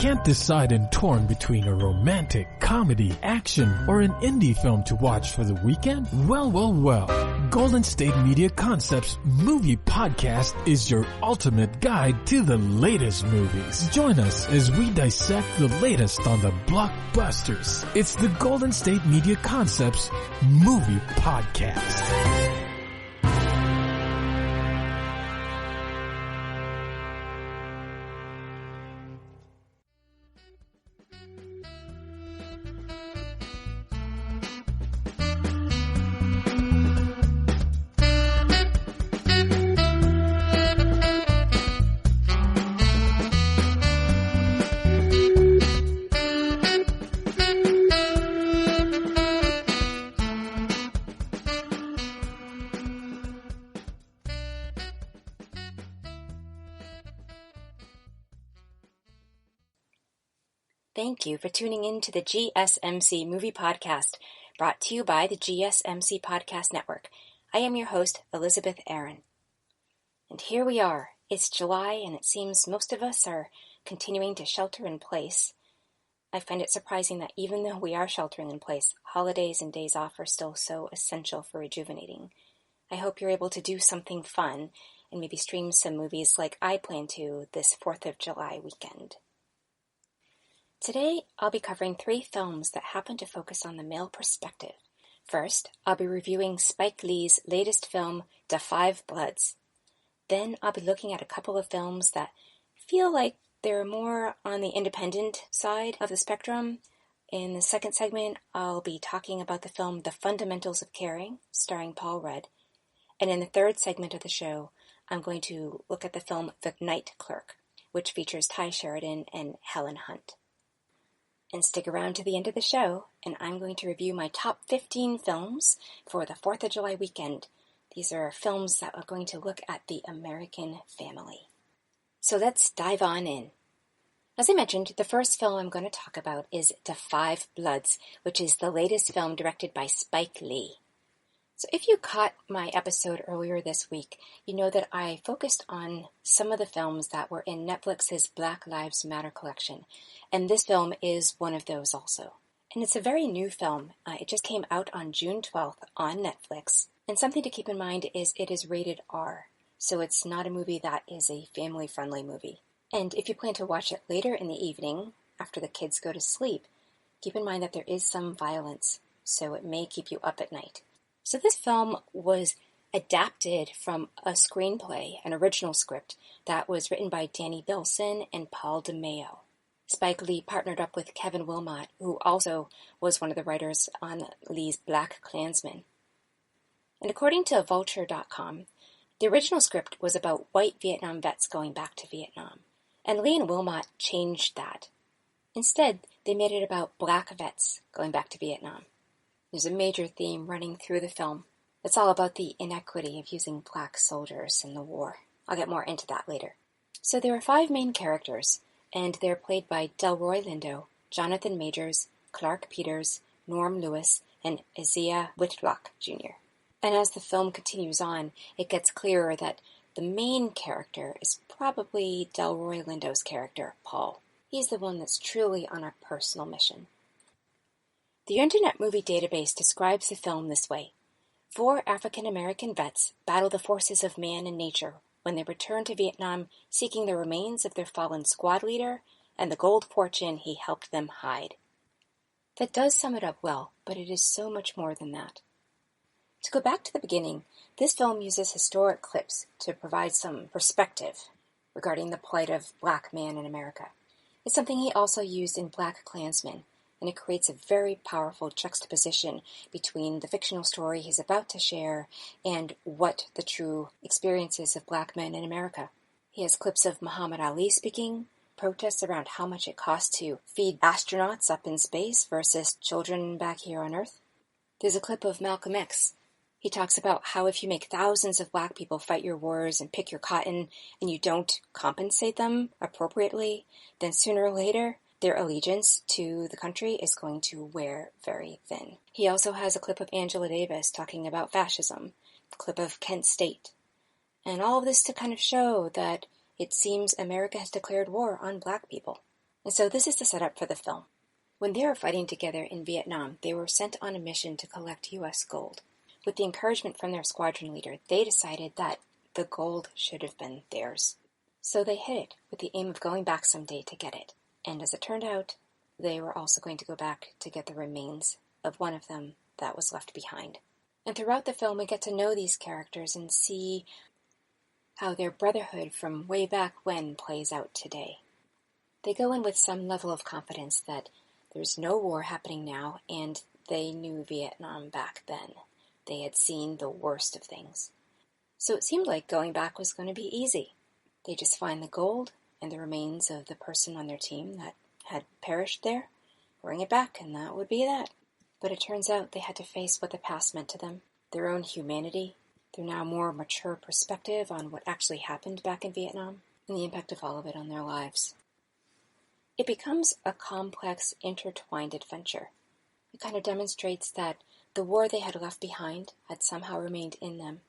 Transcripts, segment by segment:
Can't decide and torn between a romantic, comedy, action, or an indie film to watch for the weekend? Well. Golden State Media Concepts Movie Podcast is your ultimate guide to the latest movies. Join us as we dissect the latest on the blockbusters. It's the Golden State Media Concepts Movie Podcast. Thank you for tuning in to the GSMC Movie Podcast, brought to you by the GSMC Podcast Network. I am your host, Elizabeth Aaron. And here we are. It's July, and it seems most of us are continuing to shelter in place. I find it surprising that even though we are sheltering in place, holidays and days off are still so essential for rejuvenating. I hope you're able to do something fun and maybe stream some movies like I plan to this 4th of July weekend. Today, I'll be covering 3 films that happen to focus on the male perspective. First, I'll be reviewing Spike Lee's latest film, Da 5 Bloods. Then, I'll be looking at a couple of films that feel like they're more on the independent side of the spectrum. In the second segment, I'll be talking about the film The Fundamentals of Caring, starring Paul Rudd. And in the third segment of the show, I'm going to look at the film The Night Clerk, which features Ty Sheridan and Helen Hunt. And stick around to the end of the show, and I'm going to review my top 15 films for the 4th of July weekend. These are films that are going to look at the American family. So let's dive on in. As I mentioned, the first film I'm going to talk about is Da 5 Bloods, which is the latest film directed by Spike Lee. So if you caught my episode earlier this week, you know that I focused on some of the films that were in Netflix's Black Lives Matter collection, and this film is one of those also. And it's a very new film. It just came out on June 12th on Netflix, and something to keep in mind is it is rated R, so it's not a movie that is a family-friendly movie. And if you plan to watch it later in the evening, after the kids go to sleep, keep in mind that there is some violence, so it may keep you up at night. So this film was adapted from a screenplay, an original script, that was written by Danny Bilson and Paul DeMeo. Spike Lee partnered up with Kevin Willmott, who also was one of the writers on Lee's Black Klansman. And according to Vulture.com, the original script was about white Vietnam vets going back to Vietnam, and Lee and Willmott changed that. Instead, they made it about black vets going back to Vietnam. There's a major theme running through the film. It's all about the inequity of using black soldiers in the war. I'll get more into that later. So there are 5 main characters, and they're played by Delroy Lindo, Jonathan Majors, Clark Peters, Norm Lewis, and Isaiah Whitlock Jr. And as the film continues on, it gets clearer that the main character is probably Delroy Lindo's character, Paul. He's the one that's truly on a personal mission. The Internet Movie Database describes the film this way. 4 African-American vets battle the forces of man and nature when they return to Vietnam seeking the remains of their fallen squad leader and the gold fortune he helped them hide. That does sum it up well, but it is so much more than that. To go back to the beginning, this film uses historic clips to provide some perspective regarding the plight of black man in America. It's something he also used in Black Klansman, and it creates a very powerful juxtaposition between the fictional story he's about to share and what the true experiences of black men in America. He has clips of Muhammad Ali speaking, protests around how much it costs to feed astronauts up in space versus children back here on Earth. There's a clip of Malcolm X. He talks about how if you make thousands of black people fight your wars and pick your cotton and you don't compensate them appropriately, then sooner or later their allegiance to the country is going to wear very thin. He also has a clip of Angela Davis talking about fascism, a clip of Kent State. And all of this to kind of show that it seems America has declared war on black people. And so this is the setup for the film. When they were fighting together in Vietnam, they were sent on a mission to collect U.S. gold. With the encouragement from their squadron leader, they decided that the gold should have been theirs. So they hid it with the aim of going back someday to get it. And as it turned out, they were also going to go back to get the remains of one of them that was left behind. And throughout the film, we get to know these characters and see how their brotherhood from way back when plays out today. They go in with some level of confidence that there's no war happening now, and they knew Vietnam back then. They had seen the worst of things. So it seemed like going back was going to be easy. They just find the gold and the remains of the person on their team that had perished there, bring it back, and that would be that. But it turns out they had to face what the past meant to them, their own humanity, their now more mature perspective on what actually happened back in Vietnam, and the impact of all of it on their lives. It becomes a complex, intertwined adventure. It kind of demonstrates that the war they had left behind had somehow remained in them.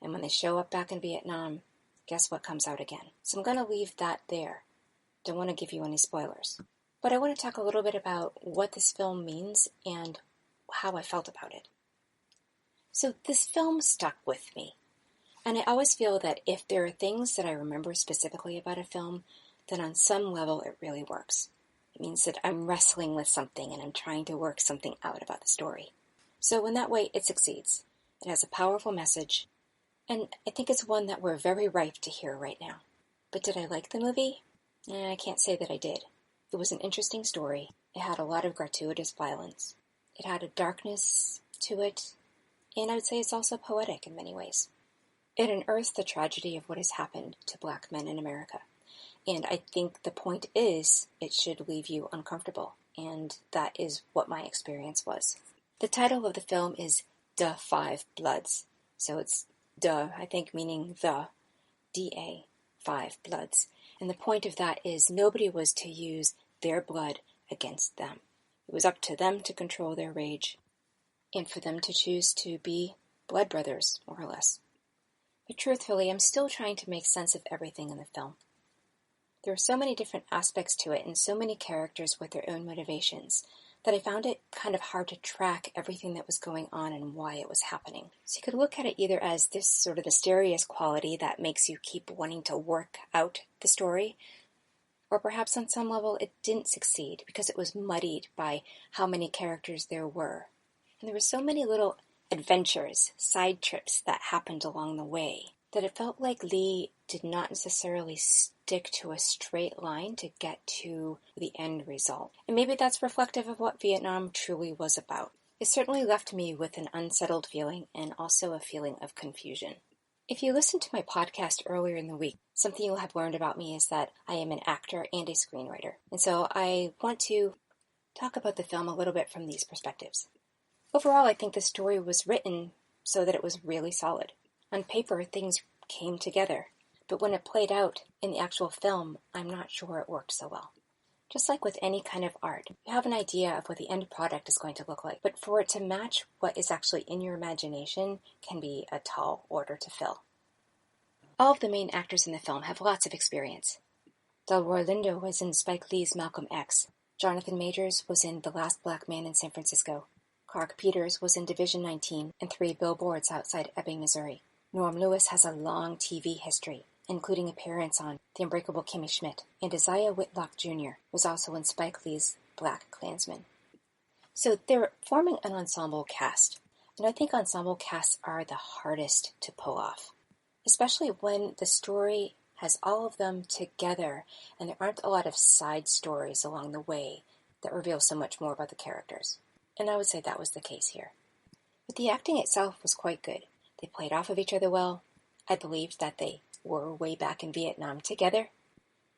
And when they show up back in Vietnam, guess what comes out again? So I'm going to leave that there. Don't want to give you any spoilers. But I want to talk a little bit about what this film means and how I felt about it. So this film stuck with me. And I always feel that if there are things that I remember specifically about a film, then on some level it really works. It means that I'm wrestling with something and I'm trying to work something out about the story. So in that way, it succeeds. It has a powerful message, and I think it's one that we're very ripe to hear right now. But did I like the movie? I can't say that I did. It was an interesting story. It had a lot of gratuitous violence. It had a darkness to it, and I would say it's also poetic in many ways. It unearthed the tragedy of what has happened to black men in America. And I think the point is, it should leave you uncomfortable, and that is what my experience was. The title of the film is Da 5 Bloods. So it's Da, I think, meaning the, D-A, 5 Bloods. And the point of that is nobody was to use their blood against them. It was up to them to control their rage, and for them to choose to be blood brothers, more or less. But truthfully, I'm still trying to make sense of everything in the film. There are so many different aspects to it and so many characters with their own motivations that I found it kind of hard to track everything that was going on and why it was happening. So you could look at it either as this sort of mysterious quality that makes you keep wanting to work out the story, or perhaps on some level it didn't succeed because it was muddied by how many characters there were. And there were so many little adventures, side trips that happened along the way that it felt like Lee did not necessarily stick to a straight line to get to the end result. And maybe that's reflective of what Vietnam truly was about. It certainly left me with an unsettled feeling and also a feeling of confusion. If you listened to my podcast earlier in the week, something you'll have learned about me is that I am an actor and a screenwriter. And so I want to talk about the film a little bit from these perspectives. Overall, I think the story was written so that it was really solid. On paper, things came together, but when it played out in the actual film, I'm not sure it worked so well. Just like with any kind of art, you have an idea of what the end product is going to look like, but for it to match what is actually in your imagination can be a tall order to fill. All of the main actors in the film have lots of experience. Delroy Lindo was in Spike Lee's Malcolm X. Jonathan Majors was in The Last Black Man in San Francisco. Clark Peters was in Division 19 and 3 Billboards Outside Ebbing, Missouri. Norm Lewis has a long TV history, including appearance on The Unbreakable Kimmy Schmidt, and Isaiah Whitlock Jr. was also in Spike Lee's Black Klansman. So they're forming an ensemble cast, and I think ensemble casts are the hardest to pull off, especially when the story has all of them together and there aren't a lot of side stories along the way that reveal so much more about the characters. And I would say that was the case here. But the acting itself was quite good. They played off of each other well. I believed that they were way back in Vietnam together.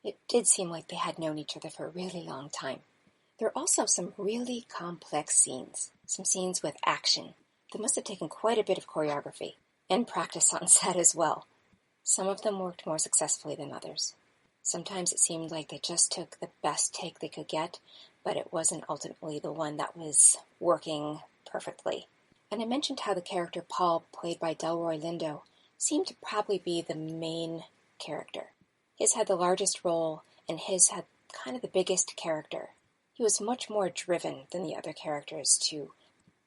It did seem like they had known each other for a really long time. There are also some really complex scenes, some scenes with action that must have taken quite a bit of choreography and practice on set as well. Some of them worked more successfully than others. Sometimes it seemed like they just took the best take they could get, but it wasn't ultimately the one that was working perfectly. And I mentioned how the character Paul, played by Delroy Lindo, seemed to probably be the main character. His had the largest role, and his had kind of the biggest character. He was much more driven than the other characters to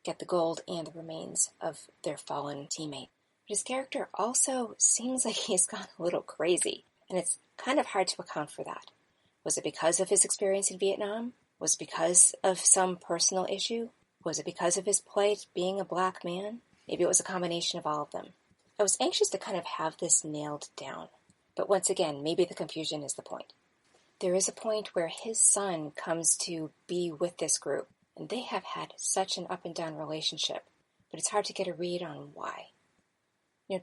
get the gold and the remains of their fallen teammate. But his character also seems like he's gone a little crazy, and it's kind of hard to account for that. Was it because of his experience in Vietnam? Was it because of some personal issue? Was it because of his plight being a black man? Maybe it was a combination of all of them. I was anxious to kind of have this nailed down. But once again, maybe the confusion is the point. There is a point where his son comes to be with this group, and they have had such an up and down relationship, but it's hard to get a read on why.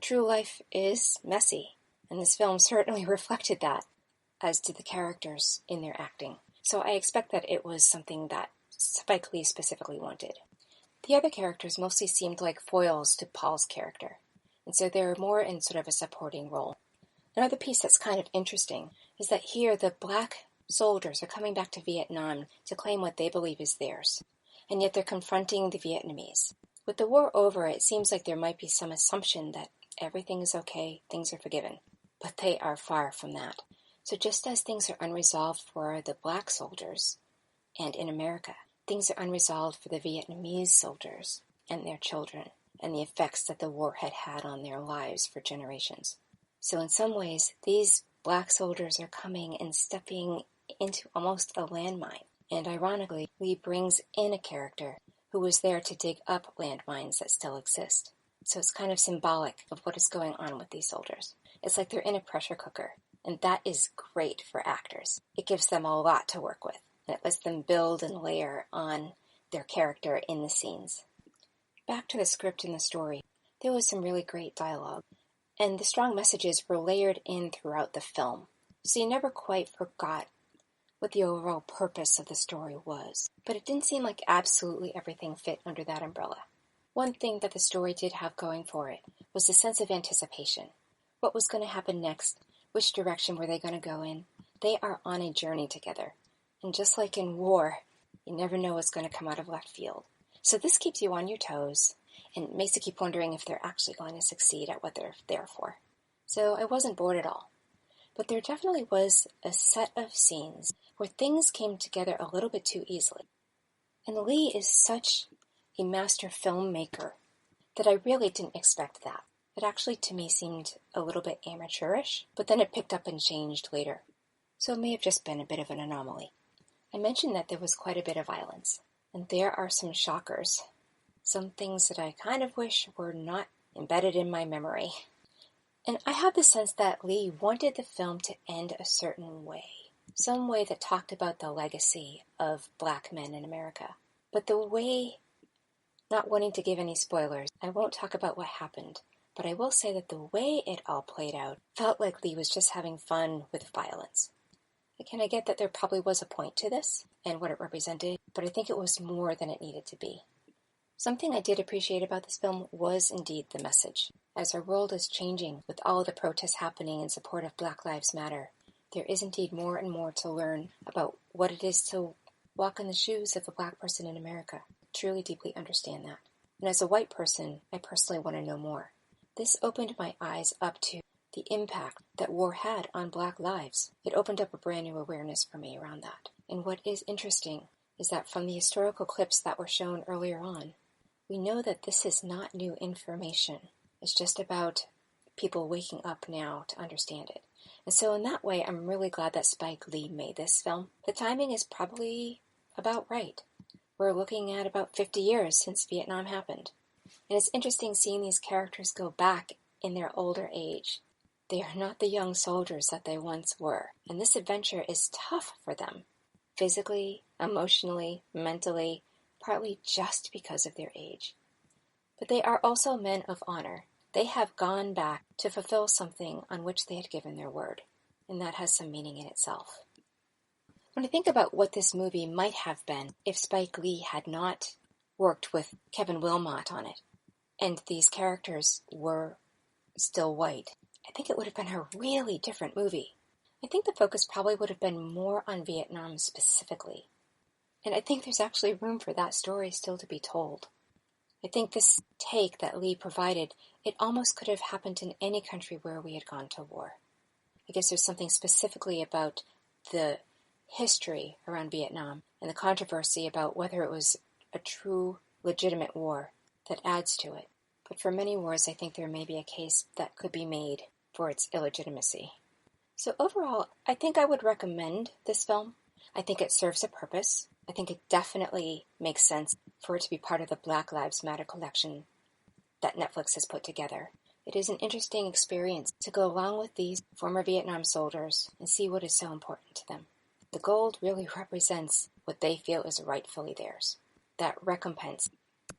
True life is messy, and this film certainly reflected that, as did the characters in their acting. So I expect that it was something that Spike Lee specifically wanted. The other characters mostly seemed like foils to Paul's character, and so they're more in sort of a supporting role. Another piece that's kind of interesting is that here the black soldiers are coming back to Vietnam to claim what they believe is theirs, and yet they're confronting the Vietnamese. With the war over, it seems like there might be some assumption that everything is okay, things are forgiven, but they are far from that. So just as things are unresolved for the black soldiers, and in America, things are unresolved for the Vietnamese soldiers and their children, and the effects that the war had had on their lives for generations. So in some ways, these black soldiers are coming and stepping into almost a landmine. And ironically, Lee brings in a character who was there to dig up landmines that still exist. So it's kind of symbolic of what is going on with these soldiers. It's like they're in a pressure cooker, and that is great for actors. It gives them a lot to work with, and it lets them build and layer on their character in the scenes. Back to the script and the story, there was some really great dialogue, and the strong messages were layered in throughout the film, so you never quite forgot what the overall purpose of the story was. But it didn't seem like absolutely everything fit under that umbrella. One thing that the story did have going for it was the sense of anticipation. What was going to happen next? Which direction were they going to go in? They are on a journey together. And just like in war, you never know what's going to come out of left field. So this keeps you on your toes and makes you keep wondering if they're actually going to succeed at what they're there for. So I wasn't bored at all. But there definitely was a set of scenes where things came together a little bit too easily. And Lee is such a master filmmaker that I really didn't expect that. It actually to me seemed a little bit amateurish, but then it picked up and changed later. So it may have just been a bit of an anomaly. I mentioned that there was quite a bit of violence, and there are some shockers. Some things that I kind of wish were not embedded in my memory. And I have the sense that Lee wanted the film to end a certain way. Some way that talked about the legacy of black men in America. But the way, not wanting to give any spoilers, I won't talk about what happened, but I will say that the way it all played out felt like Lee was just having fun with violence. Again, I get that there probably was a point to this and what it represented, but I think it was more than it needed to be. Something I did appreciate about this film was indeed the message. As our world is changing with all of the protests happening in support of Black Lives Matter, there is indeed more and more to learn about what it is to walk in the shoes of a black person in America. I truly deeply understand that. And as a white person, I personally want to know more. This opened my eyes up to the impact that war had on black lives. It opened up a brand new awareness for me around that. And what is interesting is that from the historical clips that were shown earlier on, we know that this is not new information. It's just about people waking up now to understand it. And so in that way, I'm really glad that Spike Lee made this film. The timing is probably about right. We're looking at about 50 years since Vietnam happened. And it's interesting seeing these characters go back in their older age. They are not the young soldiers that they once were. And this adventure is tough for them. Physically, emotionally, mentally, partly just because of their age. But they are also men of honor. They have gone back to fulfill something on which they had given their word, and that has some meaning in itself. When I think about what this movie might have been if Spike Lee had not worked with Kevin Willmott on it, and these characters were still white, I think it would have been a really different movie. I think the focus probably would have been more on Vietnam specifically. And I think there's actually room for that story still to be told. I think this take that Lee provided, it almost could have happened in any country where we had gone to war. I guess there's something specifically about the history around Vietnam and the controversy about whether it was a true, legitimate war that adds to it. But for many wars, I think there may be a case that could be made for its illegitimacy. So overall, I think I would recommend this film. I think it serves a purpose. I think it definitely makes sense for it to be part of the Black Lives Matter collection that Netflix has put together. It is an interesting experience to go along with these former Vietnam soldiers and see what is so important to them. The gold really represents what they feel is rightfully theirs. That recompense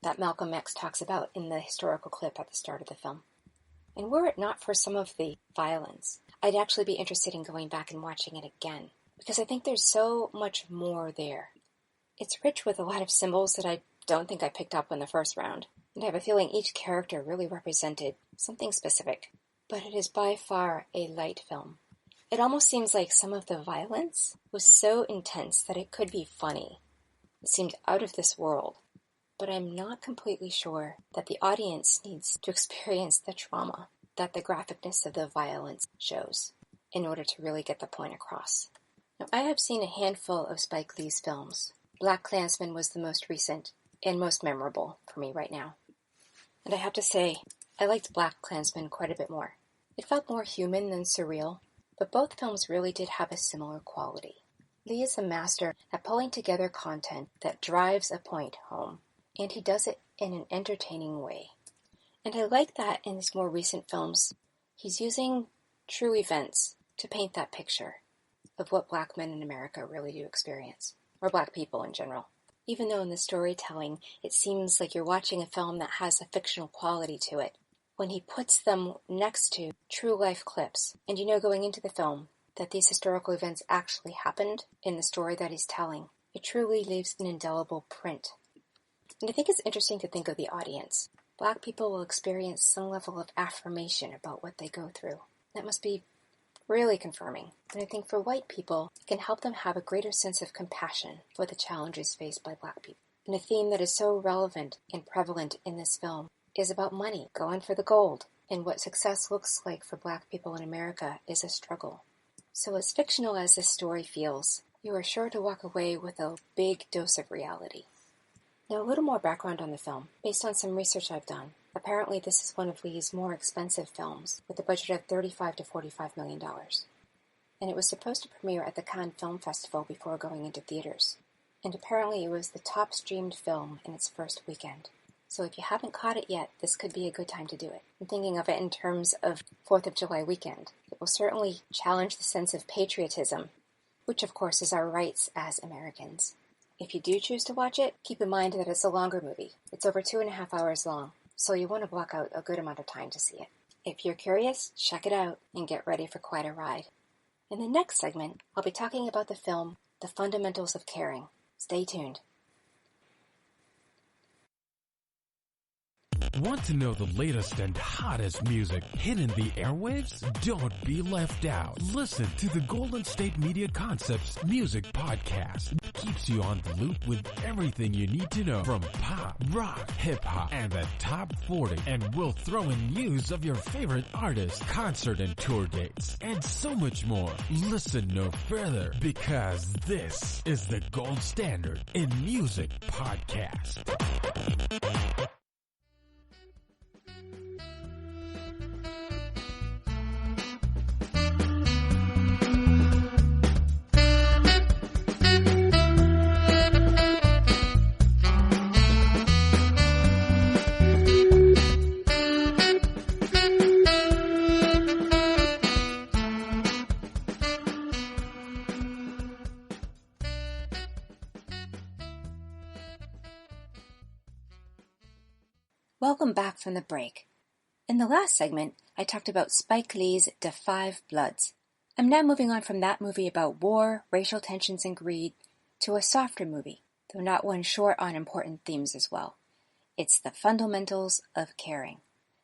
that Malcolm X talks about in the historical clip at the start of the film. And were it not for some of the violence, I'd actually be interested in going back and watching it again, because I think there's so much more there. It's rich with a lot of symbols that I don't think I picked up in the first round, and I have a feeling each character really represented something specific, but it is by far a light film. It almost seems like some of the violence was so intense that it could be funny. It seemed out of this world, but I'm not completely sure that the audience needs to experience the trauma that the graphicness of the violence shows in order to really get the point across. Now, I have seen a handful of Spike Lee's films. BlacKkKlansman was the most recent and most memorable for me right now. And I have to say, I liked BlacKkKlansman quite a bit more. It felt more human than surreal, but both films really did have a similar quality. Lee is a master at pulling together content that drives a point home, and he does it in an entertaining way. And I like that in his more recent films, he's using true events to paint that picture of what Black men in America really do experience, or Black people in general. Even though in the storytelling it seems like you're watching a film that has a fictional quality to it, when he puts them next to true life clips, and you know going into the film that these historical events actually happened in the story that he's telling, it truly leaves an indelible print. And I think it's interesting to think of the audience. Black people will experience some level of affirmation about what they go through. That must be really confirming. And I think for white people, it can help them have a greater sense of compassion for the challenges faced by Black people. And a theme that is so relevant and prevalent in this film is about money, going for the gold, and what success looks like for Black people in America is a struggle. So as fictional as this story feels, you are sure to walk away with a big dose of reality. Now a little more background on the film. Based on some research I've done, apparently this is one of Lee's more expensive films, with a budget of $35 to $45 million. And it was supposed to premiere at the Cannes Film Festival before going into theaters. And apparently it was the top streamed film in its first weekend. So if you haven't caught it yet, this could be a good time to do it. I'm thinking of it in terms of 4th of July weekend. It will certainly challenge the sense of patriotism, which of course is our rights as Americans. If you do choose to watch it, keep in mind that it's a longer movie. It's over 2.5 hours long, so you want to block out a good amount of time to see it. If you're curious, check it out and get ready for quite a ride. In the next segment, I'll be talking about the film The Fundamentals of Caring. Stay tuned. Want to know the latest and hottest music hitting the airwaves? Don't be left out. Listen to the Golden State Media Concepts Music Podcast. It keeps you on the loop with everything you need to know from pop, rock, hip-hop, and the top 40. And we'll throw in news of your favorite artists, concert and tour dates, and so much more. Listen no further, because this is the gold standard in music podcast. Welcome back from the break. In the last segment, I talked about Spike Lee's Da 5 Bloods. I'm now moving on from that movie about war, racial tensions, and greed to a softer movie, though not one short on important themes as well. It's The Fundamentals of Caring.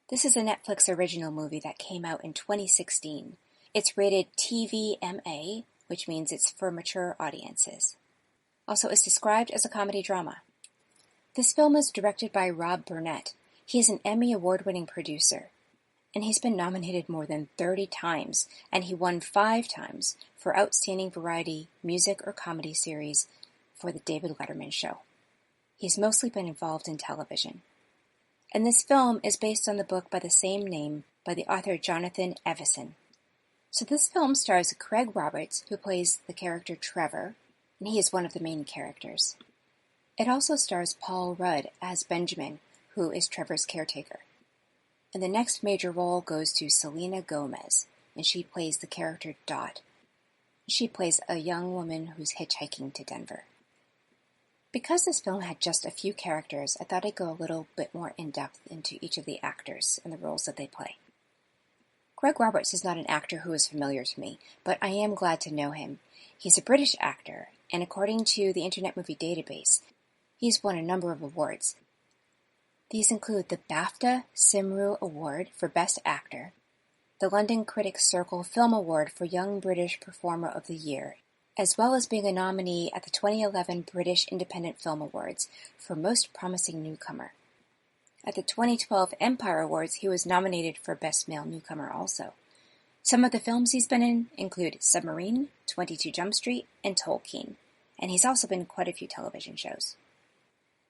This is a Netflix original movie that came out in 2016. It's rated TVMA, which means it's for mature audiences. Also, it's described as a comedy drama. This film is directed by Rob Burnett. He is an Emmy Award-winning producer. and he's been nominated more than 30 times, and he won 5 times for Outstanding Variety Music or Comedy Series for The David Letterman Show. He's mostly been involved in television. And this film is based on the book by the same name by the author Jonathan Evison. So this film stars Craig Roberts, who plays the character Trevor, and he is one of the main characters. It also stars Paul Rudd as Benjamin, who is Trevor's caretaker. And the next major role goes to Selena Gomez, and she plays the character Dot. She plays a young woman who's hitchhiking to Denver. Because this film had just a few characters, I thought I'd go a little bit more in-depth into each of the actors and the roles that they play. Craig Roberts is not an actor who is familiar to me, but I am glad to know him. He's a British actor, and according to the Internet Movie Database, he's won a number of awards. These include the BAFTA Cymru Award for Best Actor, the London Critics Circle Film Award for Young British Performer of the Year, as well as being a nominee at the 2011 British Independent Film Awards for Most Promising Newcomer. At the 2012 Empire Awards, he was nominated for Best Male Newcomer also. Some of the films he's been in include Submarine, 22 Jump Street, and Tolkien, and he's also been in quite a few television shows.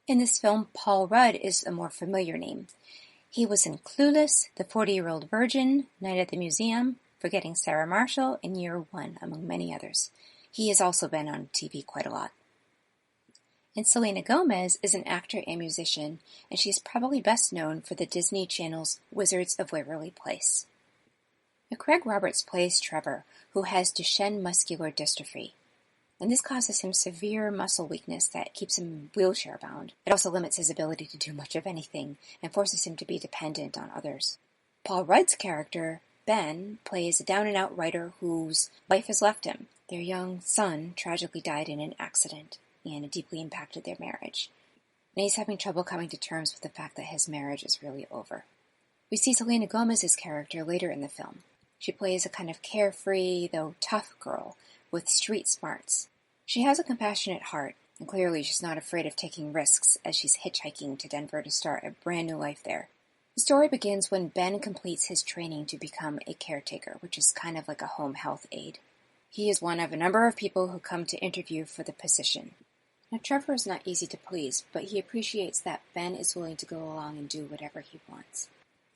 In this film, Paul Rudd is a more familiar name. He was in Clueless, The 40-Year-Old Virgin, Night at the Museum, Forgetting Sarah Marshall, and Year One, among many others. He has also been on TV quite a lot. And Selena Gomez is an actor and musician, and she is probably best known for the Disney Channel's Wizards of Waverly Place. Now, Craig Roberts plays Trevor, who has Duchenne muscular dystrophy, and this causes him severe muscle weakness that keeps him wheelchair-bound. It also limits his ability to do much of anything and forces him to be dependent on others. Paul Rudd's character, Ben, plays a down-and-out writer whose life has left him. Their young son tragically died in an accident, and it deeply impacted their marriage. And he's having trouble coming to terms with the fact that his marriage is really over. We see Selena Gomez's character later in the film. She plays a kind of carefree, though tough girl with street smarts. She has a compassionate heart, and clearly she's not afraid of taking risks as she's hitchhiking to Denver to start a brand new life there. The story begins when Ben completes his training to become a caretaker, which is kind of like a home health aide. He is one of a number of people who come to interview for the position. Now, Trevor is not easy to please, but he appreciates that Ben is willing to go along and do whatever he wants,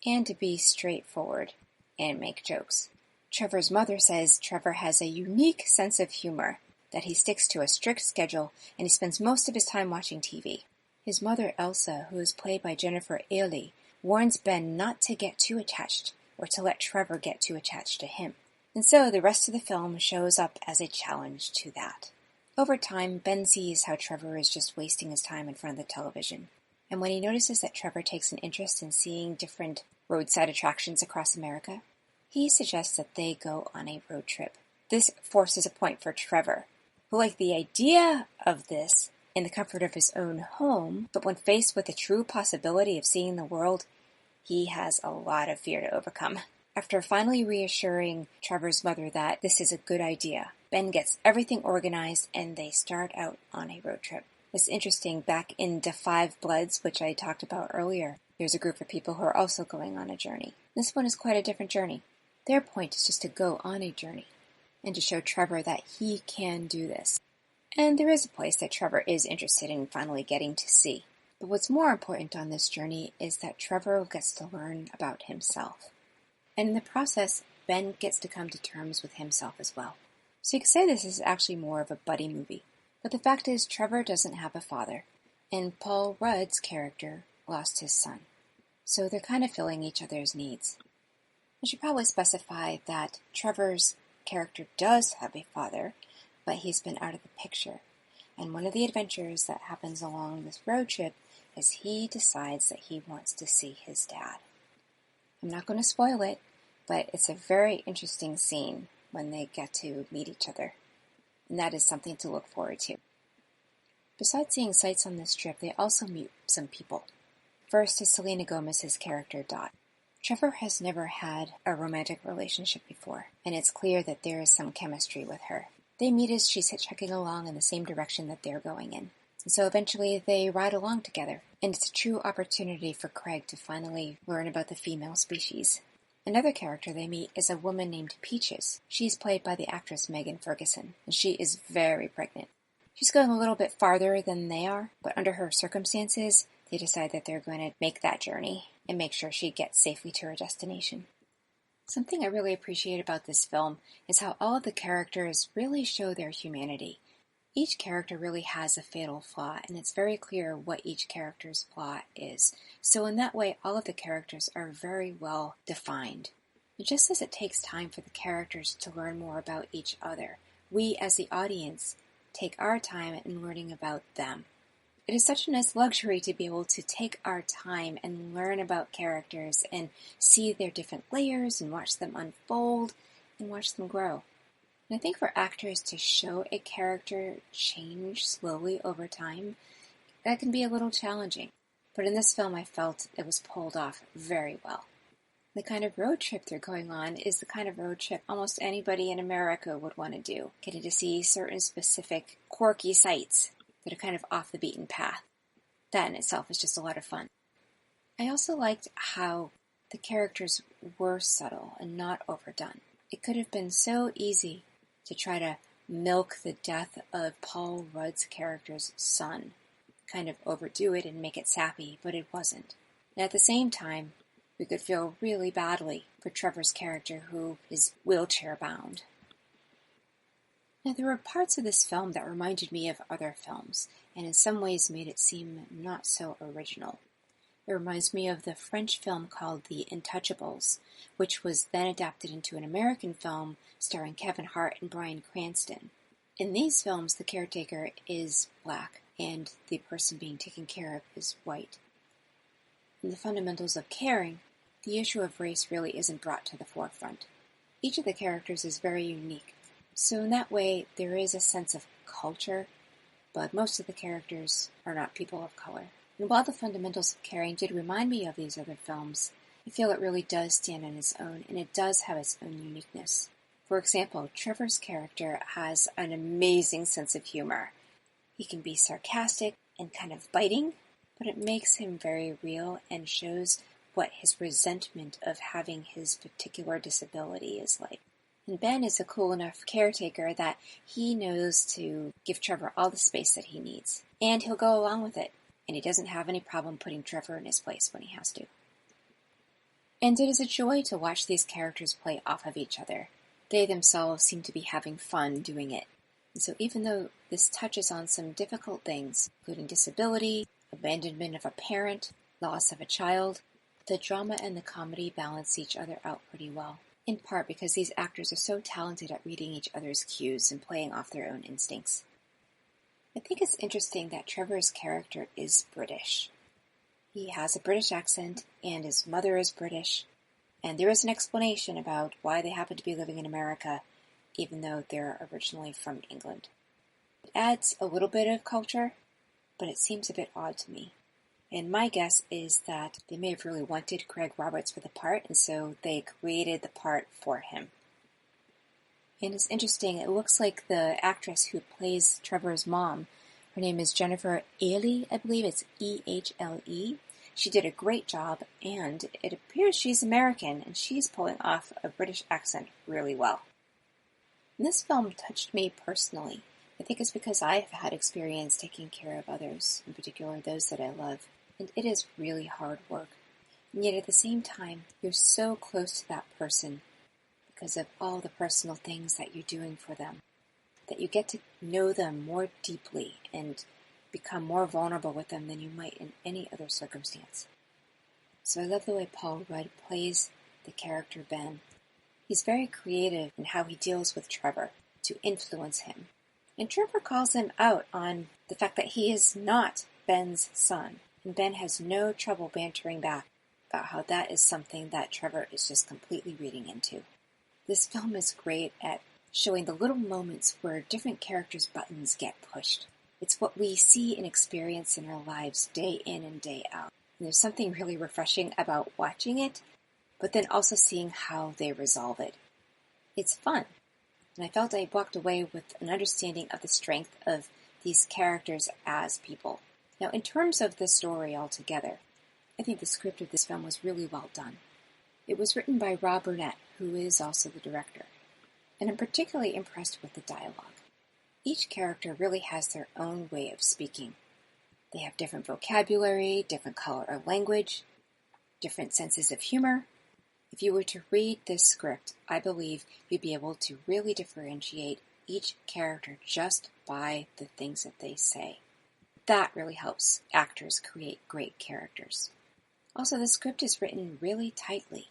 and to be straightforward and make jokes. Trevor's mother says Trevor has a unique sense of humor, that he sticks to a strict schedule, and he spends most of his time watching TV. His mother, Elsa, who is played by Jennifer Ailey, warns Ben not to get too attached, or to let Trevor get too attached to him. And so the rest of the film shows up as a challenge to that. Over time, Ben sees how Trevor is just wasting his time in front of the television. And when he notices that Trevor takes an interest in seeing different roadside attractions across America, he suggests that they go on a road trip. This forces a point for Trevor, who liked the idea of this in the comfort of his own home, but when faced with the true possibility of seeing the world, he has a lot of fear to overcome. After finally reassuring Trevor's mother that this is a good idea, Ben gets everything organized and they start out on a road trip. It's interesting, back in The Five Bloods, which I talked about earlier, there's a group of people who are also going on a journey. This one is quite a different journey. Their point is just to go on a journey and to show Trevor that he can do this. And there is a place that Trevor is interested in finally getting to see. But what's more important on this journey is that Trevor gets to learn about himself. And in the process, Ben gets to come to terms with himself as well. So you could say this is actually more of a buddy movie. But the fact is, Trevor doesn't have a father, and Paul Rudd's character lost his son. So they're kind of filling each other's needs. I should probably specify that Trevor's character does have a father, but he's been out of the picture. And one of the adventures that happens along this road trip is he decides that he wants to see his dad. I'm not going to spoil it, but it's a very interesting scene when they get to meet each other. And that is something to look forward to. Besides seeing sights on this trip, they also meet some people. First is Selena Gomez's character, Dot. Trevor has never had a romantic relationship before, and it's clear that there is some chemistry with her. They meet as she's hitchhiking along in the same direction that they're going in. And so eventually they ride along together, and it's a true opportunity for Craig to finally learn about the female species. Another character they meet is a woman named Peaches. She's played by the actress Megan Ferguson, and she is very pregnant. She's going a little bit farther than they are, but under her circumstances, they decide that they're going to make that journey and make sure she gets safely to her destination. Something I really appreciate about this film is how all of the characters really show their humanity. Each character really has a fatal flaw, and it's very clear what each character's flaw is. So in that way, all of the characters are very well defined. And just as it takes time for the characters to learn more about each other, we as the audience take our time in learning about them. It is such a nice luxury to be able to take our time and learn about characters and see their different layers and watch them unfold and watch them grow. And I think for actors to show a character change slowly over time, that can be a little challenging. But in this film, I felt it was pulled off very well. The kind of road trip they're going on is the kind of road trip almost anybody in America would want to do, getting to see certain specific quirky sights that are kind of off the beaten path. That in itself is just a lot of fun. I also liked how the characters were subtle and not overdone. It could have been so easy to try to milk the death of Paul Rudd's character's son, kind of overdo it and make it sappy, but it wasn't. And at the same time, we could feel really badly for Trevor's character, who is wheelchair-bound. Now, there were parts of this film that reminded me of other films, and in some ways made it seem not so original. It reminds me of the French film called The Intouchables, which was then adapted into an American film starring Kevin Hart and Bryan Cranston. In these films, the caretaker is black, and the person being taken care of is white. In the fundamentals of caring, the issue of race really isn't brought to the forefront. Each of the characters is very unique, so in that way there is a sense of culture, but most of the characters are not people of color. And while the fundamentals of caring did remind me of these other films, I feel it really does stand on its own, and it does have its own uniqueness. For example, Trevor's character has an amazing sense of humor. He can be sarcastic and kind of biting, but it makes him very real and shows what his resentment of having his particular disability is like. And Ben is a cool enough caretaker that he knows to give Trevor all the space that he needs, and he'll go along with it. And he doesn't have any problem putting Trevor in his place when he has to. And it is a joy to watch these characters play off of each other. They themselves seem to be having fun doing it. And so even though this touches on some difficult things, including disability, abandonment of a parent, loss of a child, the drama and the comedy balance each other out pretty well. In part because these actors are so talented at reading each other's cues and playing off their own instincts. I think it's interesting that Trevor's character is British. He has a British accent, and his mother is British, and there is an explanation about why they happen to be living in America, even though they're originally from England. It adds a little bit of culture, but it seems a bit odd to me. And my guess is that they may have really wanted Craig Roberts for the part, and so they created the part for him. And it's interesting, it looks like the actress who plays Trevor's mom, her name is Jennifer Ehle, I believe it's E-H-L-E. She did a great job, and it appears she's American, and she's pulling off a British accent really well. And this film touched me personally. I think it's because I've had experience taking care of others, in particular those that I love, and it is really hard work. And yet at the same time, you're so close to that person, because of all the personal things that you're doing for them, that you get to know them more deeply and become more vulnerable with them than you might in any other circumstance. So I love the way Paul Rudd plays the character Ben. He's very creative in how he deals with Trevor to influence him. And Trevor calls him out on the fact that he is not Ben's son, and Ben has no trouble bantering back about how that is something that Trevor is just completely reading into. This film is great at showing the little moments where different characters' buttons get pushed. It's what we see and experience in our lives day in and day out. And there's something really refreshing about watching it, but then also seeing how they resolve it. It's fun. And I felt I walked away with an understanding of the strength of these characters as people. Now, in terms of the story altogether, I think the script of this film was really well done. It was written by Rob Burnett, who is also the director, and I'm particularly impressed with the dialogue. Each character really has their own way of speaking. They have different vocabulary, different color of language, different senses of humor. If you were to read this script, I believe you'd be able to really differentiate each character just by the things that they say. That really helps actors create great characters. Also, the script is written really tightly.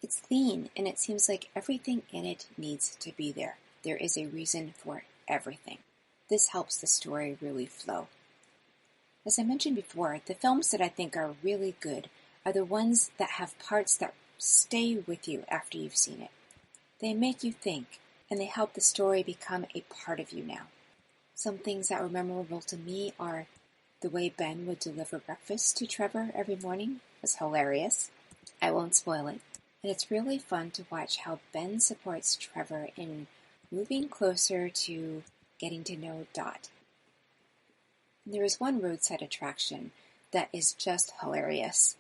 It's lean, and it seems like everything in it needs to be there. There is a reason for everything. This helps the story really flow. As I mentioned before, the films that I think are really good are the ones that have parts that stay with you after you've seen it. They make you think, and they help the story become a part of you now. Some things that were memorable to me are the way Ben would deliver breakfast to Trevor every morning was hilarious. I won't spoil it. And it's really fun to watch how Ben supports Trevor in moving closer to getting to know Dot. And there is one roadside attraction that is just hilarious.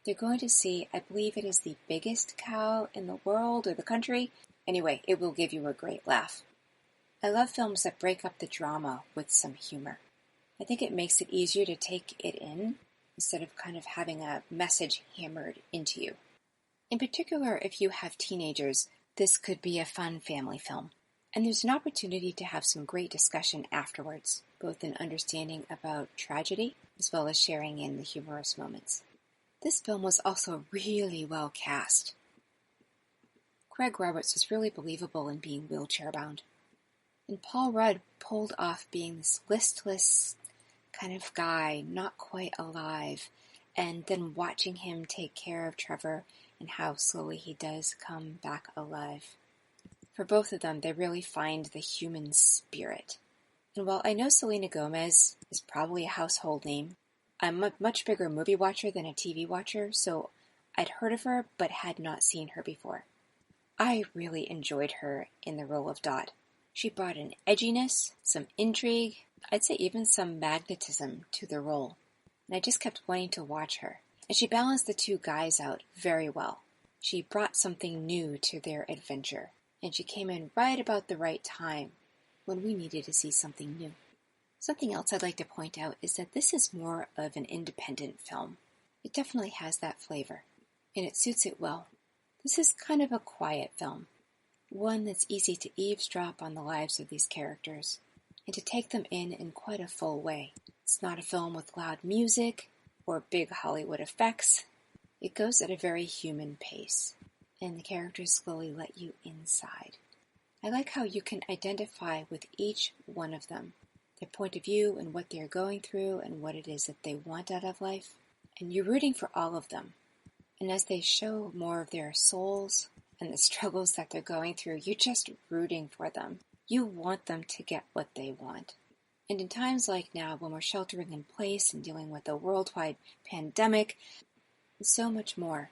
They're going to see, I believe it is the biggest cow in the world or the country. Anyway, it will give you a great laugh. I love films that break up the drama with some humor. I think it makes it easier to take it in instead of kind of having a message hammered into you. In particular, if you have teenagers, this could be a fun family film. And there's an opportunity to have some great discussion afterwards, both in understanding about tragedy as well as sharing in the humorous moments. This film was also really well cast. Craig Roberts was really believable in being wheelchair-bound. And Paul Rudd pulled off being this listless kind of guy, not quite alive, and then watching him take care of Trevor and how slowly he does come back alive. For both of them, they really find the human spirit. And while I know Selena Gomez is probably a household name, I'm a much bigger movie watcher than a TV watcher, so I'd heard of her but had not seen her before. I really enjoyed her in the role of Dot. She brought an edginess, some intrigue, I'd say even some magnetism to the role. And I just kept wanting to watch her. And she balanced the two guys out very well. She brought something new to their adventure. And she came in right about the right time when we needed to see something new. Something else I'd like to point out is that this is more of an independent film. It definitely has that flavor, and it suits it well. This is kind of a quiet film, one that's easy to eavesdrop on the lives of these characters, and to take them in quite a full way. It's not a film with loud music or big Hollywood effects. It goes at a very human pace, and the characters slowly let you inside. I like how you can identify with each one of them, their point of view and what they're going through and what it is that they want out of life. And you're rooting for all of them. And as they show more of their souls and the struggles that they're going through, you're just rooting for them. You want them to get what they want. And in times like now, when we're sheltering in place and dealing with a worldwide pandemic, and so much more,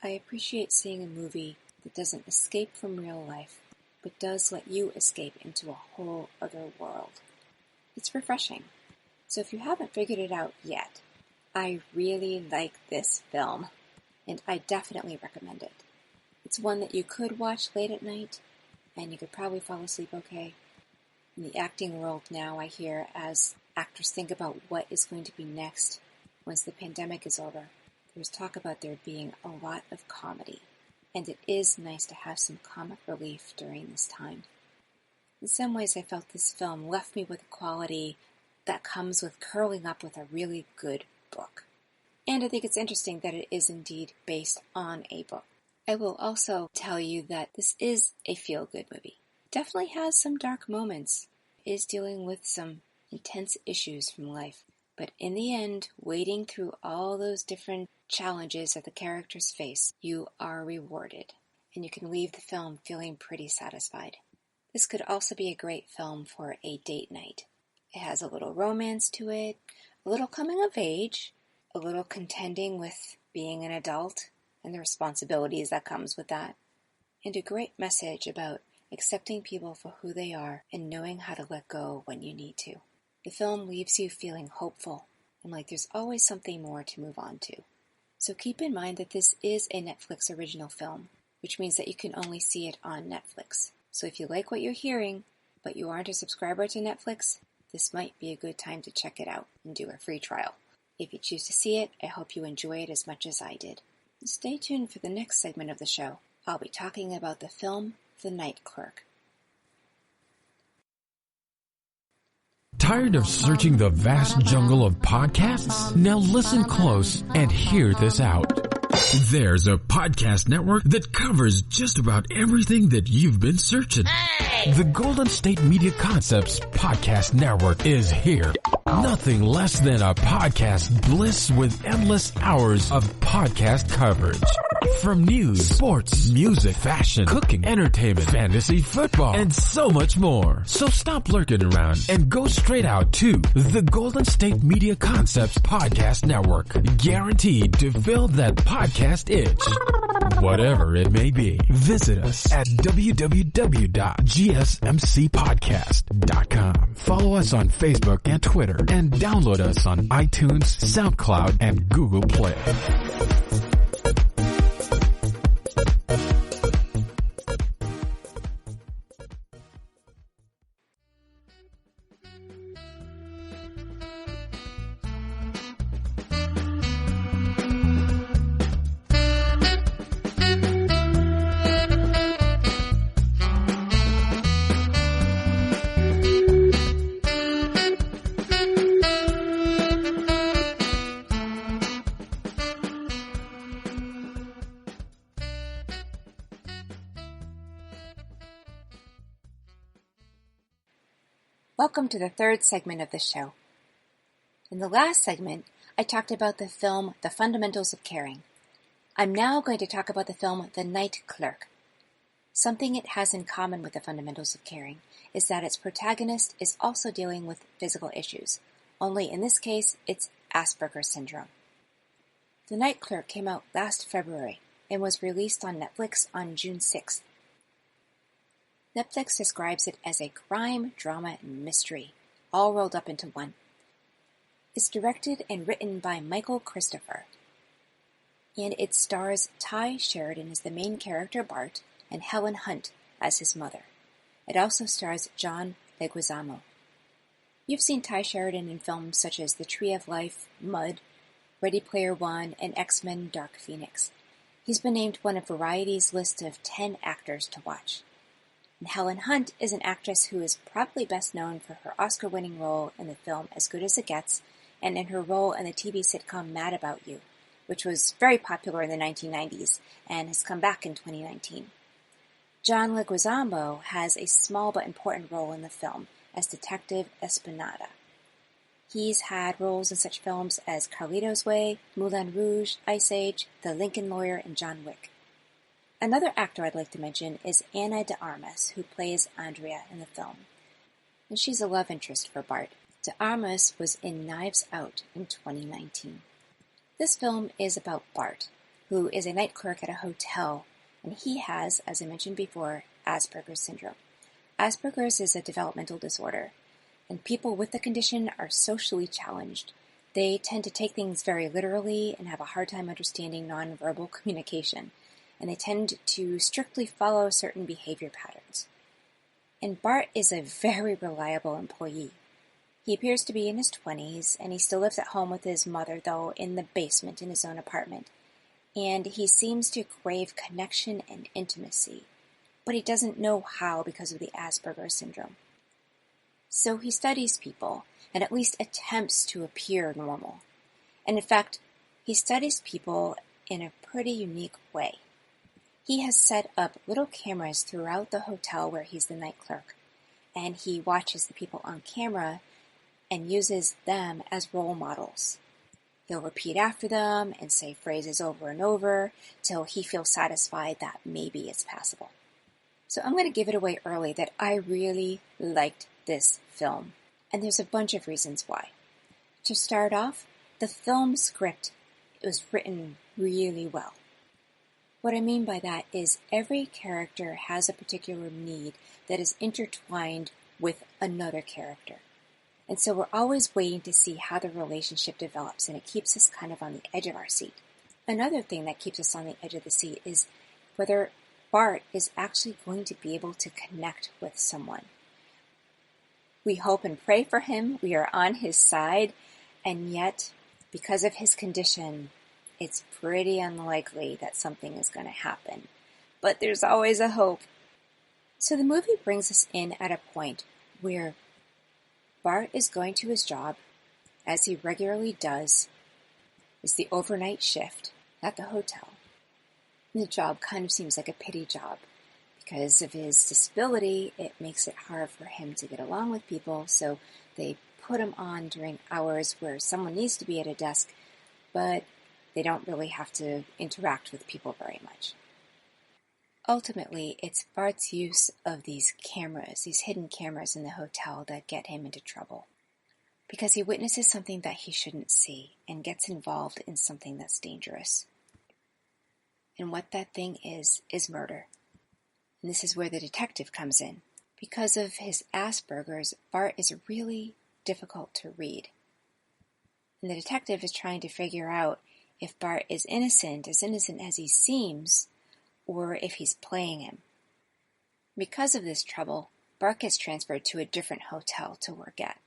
I appreciate seeing a movie that doesn't escape from real life, but does let you escape into a whole other world. It's refreshing. So if you haven't figured it out yet, I really like this film, and I definitely recommend it. It's one that you could watch late at night, and you could probably fall asleep okay. In the acting world now, I hear, as actors think about what is going to be next once the pandemic is over, there's talk about there being a lot of comedy, and it is nice to have some comic relief during this time. In some ways, I felt this film left me with a quality that comes with curling up with a really good book. And I think it's interesting that it is indeed based on a book. I will also tell you that this is a feel-good movie. It definitely has some dark moments. It is dealing with some intense issues from life. But in the end, wading through all those different challenges that the characters face, you are rewarded. And you can leave the film feeling pretty satisfied. This could also be a great film for a date night. It has a little romance to it, a little coming of age, a little contending with being an adult and the responsibilities that comes with that, and a great message about accepting people for who they are and knowing how to let go when you need to. The film leaves you feeling hopeful and like there's always something more to move on to. So keep in mind that this is a Netflix original film, which means that you can only see it on Netflix. So if you like what you're hearing, but you aren't a subscriber to Netflix, this might be a good time to check it out and do a free trial. If you choose to see it, I hope you enjoy it as much as I did. Stay tuned for the next segment of the show. I'll be talking about the film The Night Clerk. Tired of searching the vast jungle of podcasts? Now listen close and hear this out. There's a podcast network that covers just about everything that you've been searching. Hey! The Golden State Media Concepts Podcast Network is here. Nothing less than a podcast bliss with endless hours of podcast coverage. From news, sports, music, fashion, cooking, entertainment, fantasy, football, and so much more. So stop lurking around and go straight out to the Golden State Media Concepts Podcast Network. Guaranteed to fill that podcast itch. Whatever it may be. Visit us at www.gsmcpodcast.com. Follow us on Facebook and Twitter, and download us on iTunes, SoundCloud, and Google Play. Welcome to the third segment of the show. In the last segment, I talked about the film The Fundamentals of Caring. I'm now going to talk about the film The Night Clerk. Something it has in common with The Fundamentals of Caring is that its protagonist is also dealing with physical issues, only in this case, it's Asperger's syndrome. The Night Clerk came out last February and was released on Netflix on June 6th. Netflix describes it as a crime, drama, and mystery, all rolled up into one. It's directed and written by Michael Christopher, and it stars Ty Sheridan as the main character Bart and Helen Hunt as his mother. It also stars John Leguizamo. You've seen Ty Sheridan in films such as The Tree of Life, Mud, Ready Player One, and X-Men Dark Phoenix. He's been named one of Variety's list of 10 actors to watch. And Helen Hunt is an actress who is probably best known for her Oscar-winning role in the film As Good as It Gets, and in her role in the TV sitcom Mad About You, which was very popular in the 1990s and has come back in 2019. John Leguizamo has a small but important role in the film as Detective Espinada. He's had roles in such films as Carlito's Way, Moulin Rouge, Ice Age, The Lincoln Lawyer, and John Wick. Another actor I'd like to mention is Ana de Armas, who plays Andrea in the film. And she's a love interest for Bart. De Armas was in Knives Out in 2019. This film is about Bart, who is a night clerk at a hotel, and he has, as I mentioned before, Asperger's syndrome. Asperger's is a developmental disorder, and people with the condition are socially challenged. They tend to take things very literally and have a hard time understanding nonverbal communication, and they tend to strictly follow certain behavior patterns. And Bart is a very reliable employee. He appears to be in his 20s, and he still lives at home with his mother, though in the basement in his own apartment. And he seems to crave connection and intimacy, but he doesn't know how because of the Asperger's syndrome. So he studies people, and at least attempts to appear normal. And in fact, he studies people in a pretty unique way. He has set up little cameras throughout the hotel where he's the night clerk, and he watches the people on camera and uses them as role models. He'll repeat after them and say phrases over and over till he feels satisfied that maybe it's passable. So I'm going to give it away early that I really liked this film, and there's a bunch of reasons why. To start off, the film script was written really well. What I mean by that is every character has a particular need that is intertwined with another character. And so we're always waiting to see how the relationship develops, and it keeps us kind of on the edge of our seat. Another thing that keeps us on the edge of the seat is whether Bart is actually going to be able to connect with someone. We hope and pray for him, we are on his side, and yet, because of his condition, it's pretty unlikely that something is going to happen. But there's always a hope. So the movie brings us in at a point where Bart is going to his job, as he regularly does. It's the overnight shift at the hotel. And the job kind of seems like a pity job. Because of his disability, it makes it hard for him to get along with people, so they put him on during hours where someone needs to be at a desk, but they don't really have to interact with people very much. Ultimately, it's Bart's use of these cameras, these hidden cameras in the hotel, that get him into trouble. Because he witnesses something that he shouldn't see and gets involved in something that's dangerous. And what that thing is murder. And this is where the detective comes in. Because of his Asperger's, Bart is really difficult to read. And the detective is trying to figure out if Bart is innocent as he seems, or if he's playing him. Because of this trouble, Bart gets transferred to a different hotel to work at.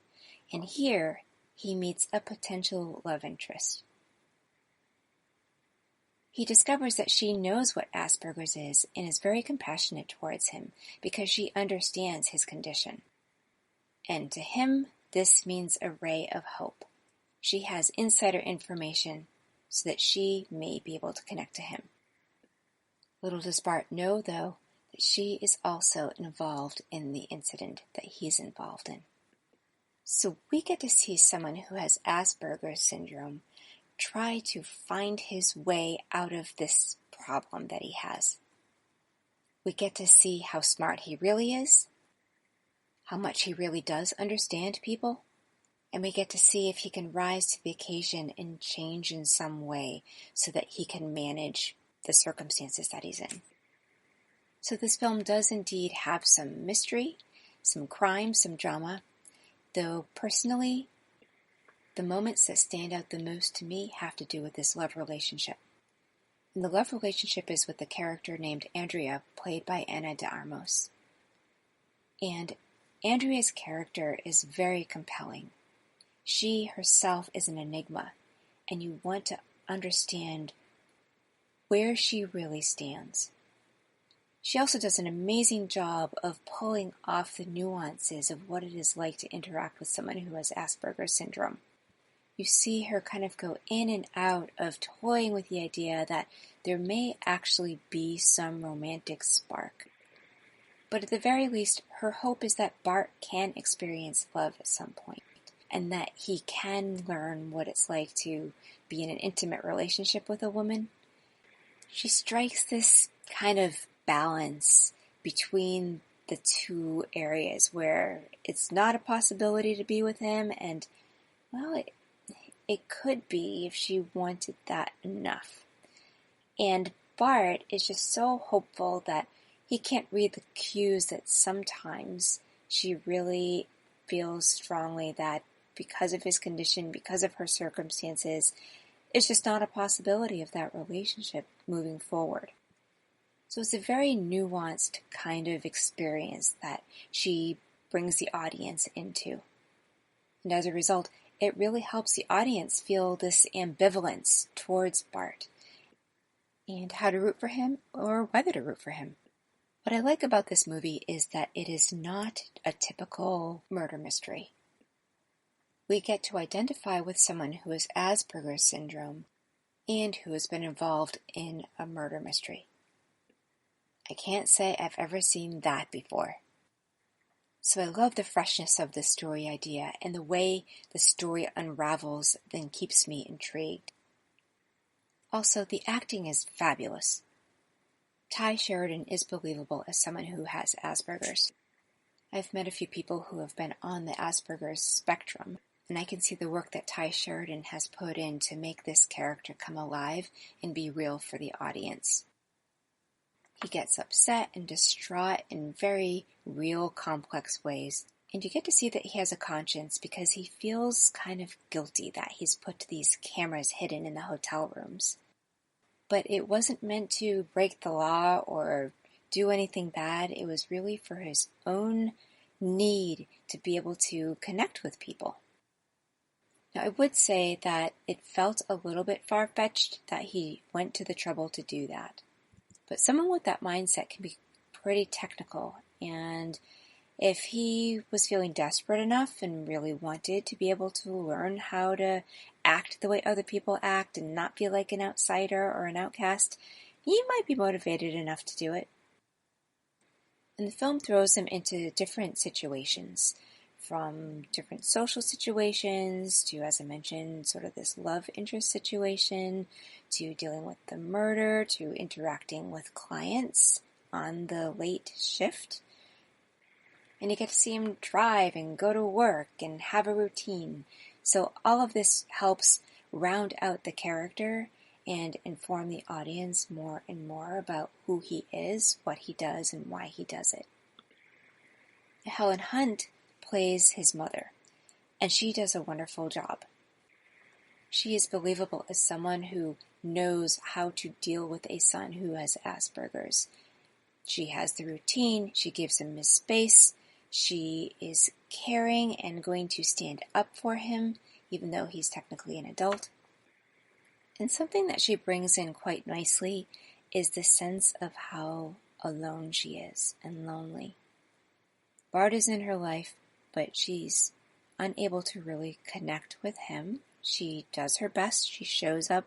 And here, he meets a potential love interest. He discovers that she knows what Asperger's is and is very compassionate towards him because she understands his condition. And to him, this means a ray of hope. She has insider information so that she may be able to connect to him. Little does Bart know, though, that she is also involved in the incident that he's involved in. So we get to see someone who has Asperger's syndrome try to find his way out of this problem that he has. We get to see how smart he really is, how much he really does understand people, and we get to see if he can rise to the occasion and change in some way so that he can manage the circumstances that he's in. So this film does indeed have some mystery, some crime, some drama, though personally, the moments that stand out the most to me have to do with this love relationship. And the love relationship is with the character named Andrea, played by Ana de Armas. And Andrea's character is very compelling. She herself is an enigma, and you want to understand where she really stands. She also does an amazing job of pulling off the nuances of what it is like to interact with someone who has Asperger's syndrome. You see her kind of go in and out of toying with the idea that there may actually be some romantic spark. But at the very least, her hope is that Bart can experience love at some point, and that he can learn what it's like to be in an intimate relationship with a woman. She strikes this kind of balance between the two areas where it's not a possibility to be with him, and, well, it could be if she wanted that enough. And Bart is just so hopeful that he can't read the cues that sometimes she really feels strongly that because of his condition, because of her circumstances, it's just not a possibility of that relationship moving forward. So it's a very nuanced kind of experience that she brings the audience into. And as a result, it really helps the audience feel this ambivalence towards Bart and how to root for him or whether to root for him. What I like about this movie is that it is not a typical murder mystery. We get to identify with someone who has Asperger's syndrome and who has been involved in a murder mystery. I can't say I've ever seen that before. So I love the freshness of the story idea, and the way the story unravels then keeps me intrigued. Also, the acting is fabulous. Ty Sheridan is believable as someone who has Asperger's. I've met a few people who have been on the Asperger's spectrum, and I can see the work that Ty Sheridan has put in to make this character come alive and be real for the audience. He gets upset and distraught in very real, complex ways. And you get to see that he has a conscience because he feels kind of guilty that he's put these cameras hidden in the hotel rooms. but it wasn't meant to break the law or do anything bad. It was really for his own need to be able to connect with people. Now, I would say that it felt a little bit far-fetched that he went to the trouble to do that. But someone with that mindset can be pretty technical, and if he was feeling desperate enough and really wanted to be able to learn how to act the way other people act and not feel like an outsider or an outcast, he might be motivated enough to do it. And the film throws him into different situations, from different social situations to, as I mentioned, sort of this love interest situation, to dealing with the murder, to interacting with clients on the late shift. And you get to see him drive and go to work and have a routine. So all of this helps round out the character and inform the audience more and more about who he is, what he does, and why he does it. Helen Hunt plays his mother, and she does a wonderful job. She is believable as someone who knows how to deal with a son who has Asperger's. She has the routine, she gives him his space, she is caring and going to stand up for him, even though he's technically an adult. And something that she brings in quite nicely is the sense of how alone she is and lonely. Bart is in her life, but she's unable to really connect with him. She does her best, she shows up,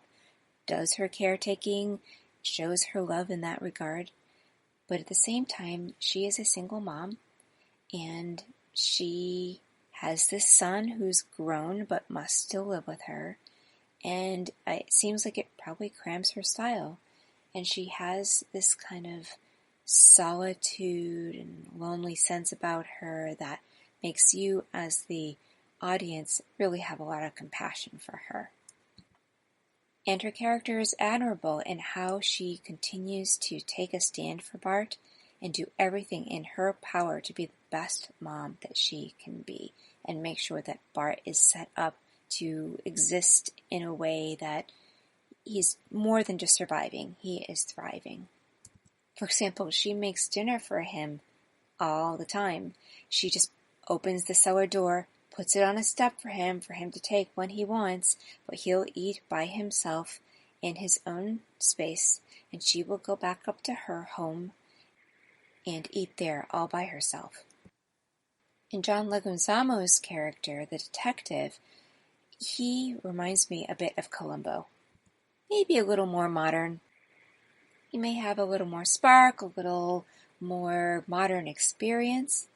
does her caretaking, shows her love in that regard. But at the same time, she is a single mom, and she has this son who's grown but must still live with her. And it seems like it probably cramps her style. And she has this kind of solitude and lonely sense about her that makes you, as the audience, really have a lot of compassion for her. And her character is admirable in how she continues to take a stand for Bart and do everything in her power to be the best mom that she can be and make sure that Bart is set up to exist in a way that he's more than just surviving, he is thriving. For example, she makes dinner for him all the time. She just opens the cellar door, puts it on a step for him to take when he wants, but he'll eat by himself in his own space, and she will go back up to her home and eat there all by herself. And John Leguizamo's character, the detective, he reminds me a bit of Columbo. Maybe a little more modern. He may have a little more spark, a little more modern experience,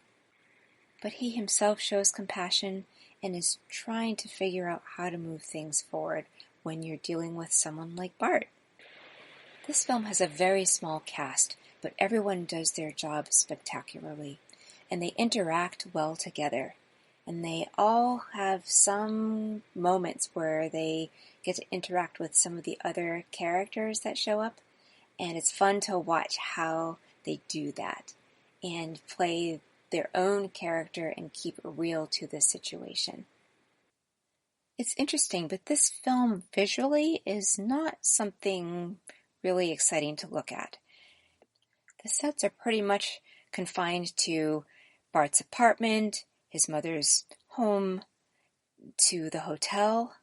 but he himself shows compassion and is trying to figure out how to move things forward when you're dealing with someone like Bart. This film has a very small cast, but everyone does their job spectacularly, and they interact well together. And they all have some moments where they get to interact with some of the other characters that show up, and it's fun to watch how they do that and play their own character and keep it real to the situation. It's interesting, but this film visually is not something really exciting to look at. The sets are pretty much confined to Bart's apartment, his mother's home, to the hotel,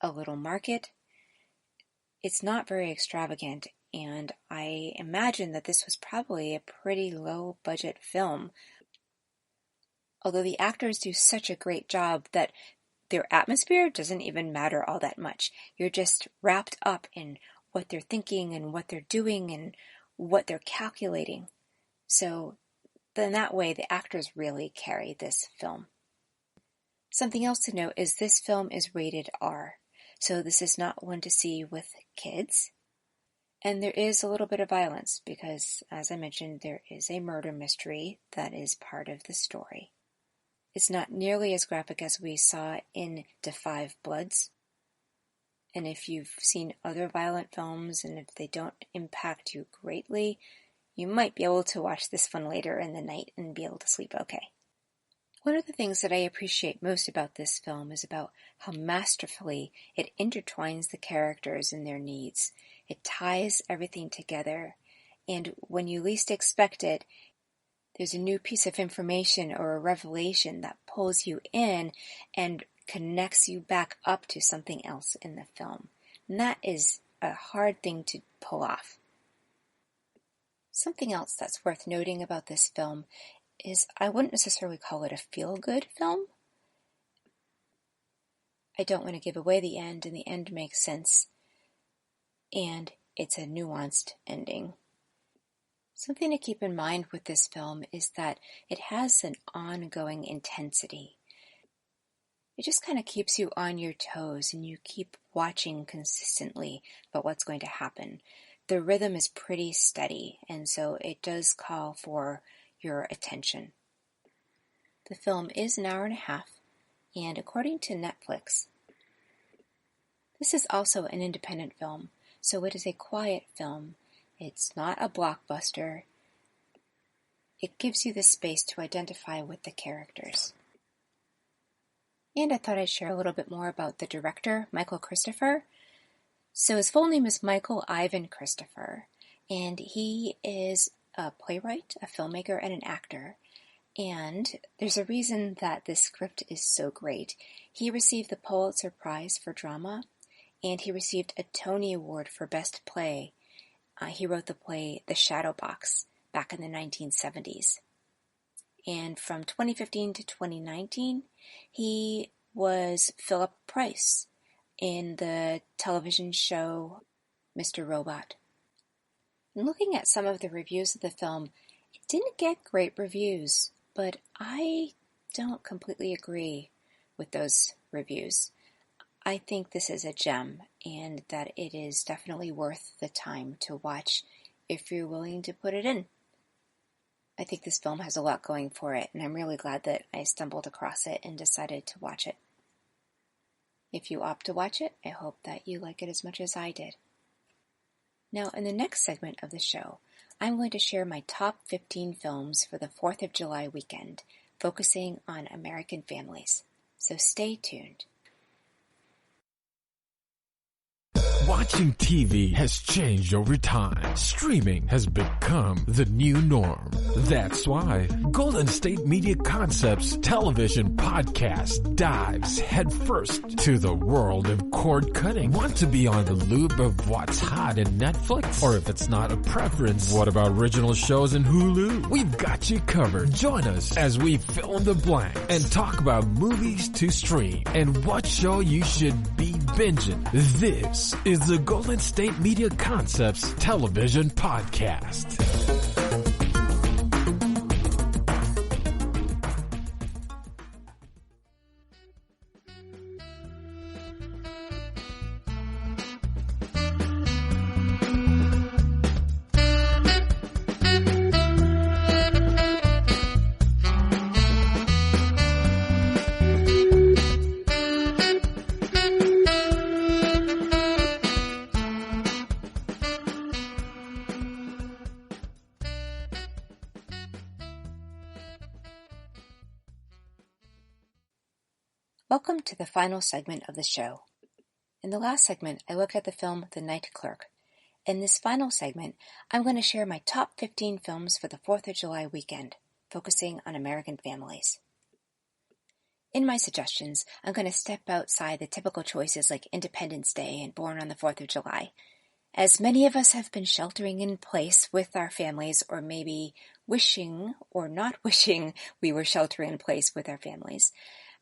a little market. It's not very extravagant, and I imagine that this was probably a pretty low-budget film. Although the actors do such a great job that their atmosphere doesn't even matter all that much. You're just wrapped up in what they're thinking and what they're doing and what they're calculating. So in that way, the actors really carry this film. Something else to note is this film is rated R. So this is not one to see with kids. And there is a little bit of violence because, as I mentioned, there is a murder mystery that is part of the story. It's not nearly as graphic as we saw in Da 5 Bloods. And if you've seen other violent films and if they don't impact you greatly, you might be able to watch this one later in the night and be able to sleep okay. One of the things that I appreciate most about this film is about how masterfully it intertwines the characters and their needs. It ties everything together, and when you least expect it, there's a new piece of information or a revelation that pulls you in and connects you back up to something else in the film. And that is a hard thing to pull off. Something else that's worth noting about this film is I wouldn't necessarily call it a feel-good film. I don't want to give away the end, and the end makes sense. And it's a nuanced ending. Something to keep in mind with this film is that it has an ongoing intensity. It just kind of keeps you on your toes, and you keep watching consistently about what's going to happen. The rhythm is pretty steady, and so it does call for your attention. The film is an hour and a half, and according to Netflix, this is also an independent film, so it is a quiet film. It's not a blockbuster. It gives you the space to identify with the characters. And I thought I'd share a little bit more about the director, Michael Christopher. So his full name is Michael Ivan Christopher, and he is a playwright, a filmmaker, and an actor. And there's a reason that this script is so great. He received the Pulitzer Prize for Drama, and he received a Tony Award for Best Play. He wrote the play The Shadow Box back in the 1970s. And from 2015 to 2019, he was Philip Price in the television show Mr. Robot. And looking at some of the reviews of the film, it didn't get great reviews, but I don't completely agree with those reviews. I think this is a gem, and that it is definitely worth the time to watch if you're willing to put it in. I think this film has a lot going for it, and I'm really glad that I stumbled across it and decided to watch it. If you opt to watch it, I hope that you like it as much as I did. Now, in the next segment of the show, I'm going to share my top 15 films for the 4th of July weekend, focusing on American families. So stay tuned. Watching TV has changed over time. Streaming has become the new norm. That's why Golden State Media Concepts television podcast dives headfirst to the world of cord cutting. Want to be on the loop of what's hot in Netflix? Or if it's not a preference, what about original shows in Hulu? We've got you covered. Join us as we fill in the blank and talk about movies to stream and what show you should be binging. This is the Golden State Media Concepts television podcast. Welcome to the final segment of the show. In the last segment, I looked at the film The Night Clerk. In this final segment, I'm going to share my top 15 films for the 4th of July weekend, focusing on American families. In my suggestions, I'm going to step outside the typical choices like Independence Day and Born on the 4th of July. As many of us have been sheltering in place with our families, or maybe wishing or not wishing we were sheltering in place with our families,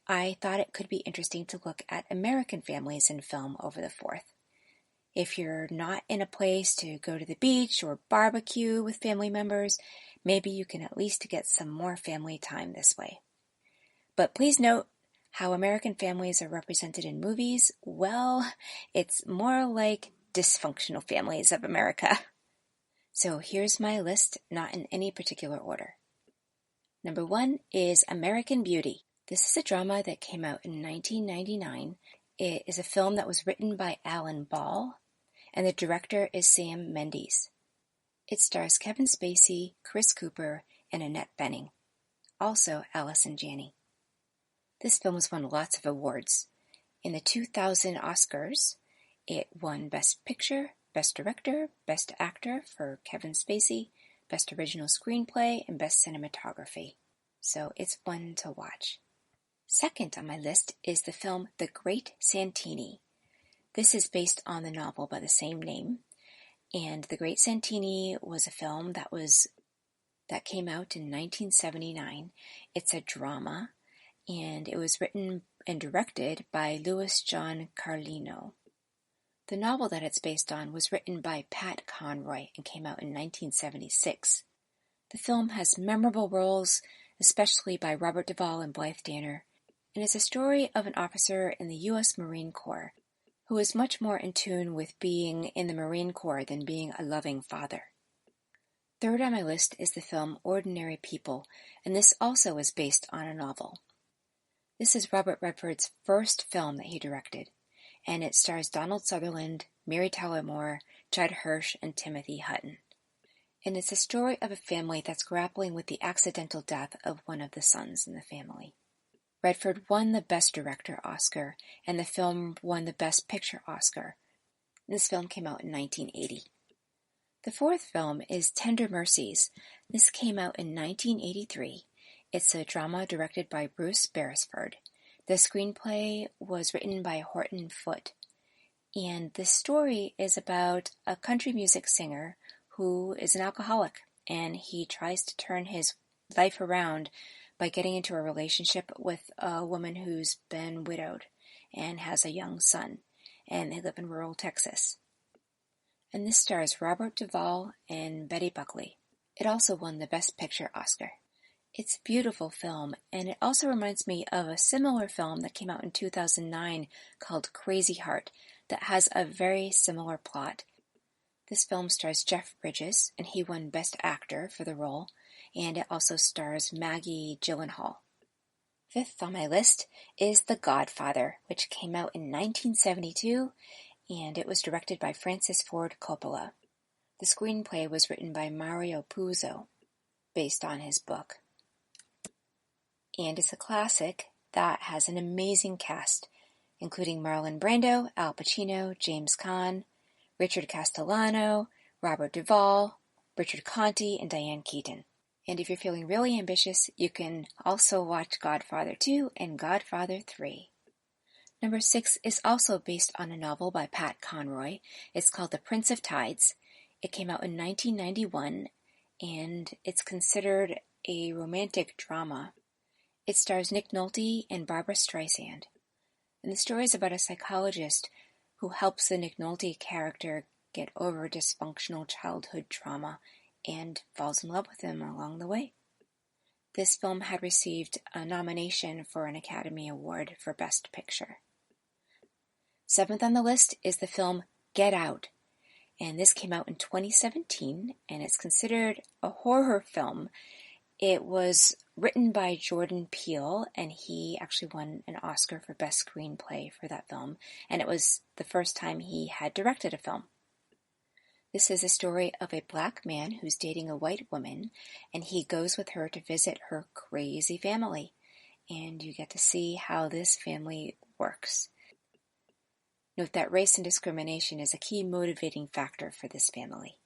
I thought it could be interesting to look at American families in film over the 4th. If you're not in a place to go to the beach or barbecue with family members, maybe you can at least get some more family time this way. But please note how American families are represented in movies. Well, it's more like dysfunctional families of America. So here's my list, not in any particular order. Number 1 is American Beauty. This is a drama that came out in 1999. It is a film that was written by Alan Ball, and the director is Sam Mendes. It stars Kevin Spacey, Chris Cooper, and Annette Bening. Also Allison Janney. This film has won lots of awards. In the 2000 Oscars, it won Best Picture, Best Director, Best Actor for Kevin Spacey, Best Original Screenplay, and Best Cinematography. So it's one to watch. Second on my list is the film The Great Santini. This is based on the novel by the same name, and The Great Santini was a film that came out in 1979. It's a drama, and it was written and directed by Louis John Carlino. The novel that it's based on was written by Pat Conroy and came out in 1976. The film has memorable roles, especially by Robert Duvall and Blythe Danner, and is a story of an officer in the U.S. Marine Corps who is much more in tune with being in the Marine Corps than being a loving father. Third on my list is the film Ordinary People, and this also is based on a novel. This is Robert Redford's first film that he directed, and it stars Donald Sutherland, Mary Tyler Moore, Judd Hirsch, and Timothy Hutton. And it's a story of a family that's grappling with the accidental death of one of the sons in the family. Redford won the Best Director Oscar, and the film won the Best Picture Oscar. This film came out in 1980. The fourth film is Tender Mercies. This came out in 1983. It's a drama directed by Bruce Beresford. The screenplay was written by Horton Foote. And the story is about a country music singer who is an alcoholic, and he tries to turn his life around by getting into a relationship with a woman who's been widowed and has a young son, and they live in rural Texas. And this stars Robert Duvall and Betty Buckley. It also won the Best Picture Oscar. It's a beautiful film, and it also reminds me of a similar film that came out in 2009 called Crazy Heart that has a very similar plot. This film stars Jeff Bridges, and he won Best Actor for the role, and it also stars Maggie Gyllenhaal. Fifth on my list is The Godfather, which came out in 1972, and it was directed by Francis Ford Coppola. The screenplay was written by Mario Puzo, based on his book. And it's a classic that has an amazing cast, including Marlon Brando, Al Pacino, James Caan, Richard Castellano, Robert Duvall, Richard Conte, and Diane Keaton. And if you're feeling really ambitious, you can also watch Godfather 2 and Godfather 3. Number 6 is also based on a novel by Pat Conroy. It's called The Prince of Tides. It came out in 1991, and it's considered a romantic drama. It stars Nick Nolte and Barbra Streisand. And the story is about a psychologist who helps the Nick Nolte character get over dysfunctional childhood trauma and falls in love with him along the way. This film had received a nomination for an Academy Award for Best Picture. Seventh on the list is the film Get Out, and this came out in 2017, and it's considered a horror film. It was written by Jordan Peele, and he actually won an Oscar for Best Screenplay for that film, and it was the first time he had directed a film. This is a story of a black man who's dating a white woman, and he goes with her to visit her crazy family, and you get to see how this family works. Note that race and discrimination is a key motivating factor for this family.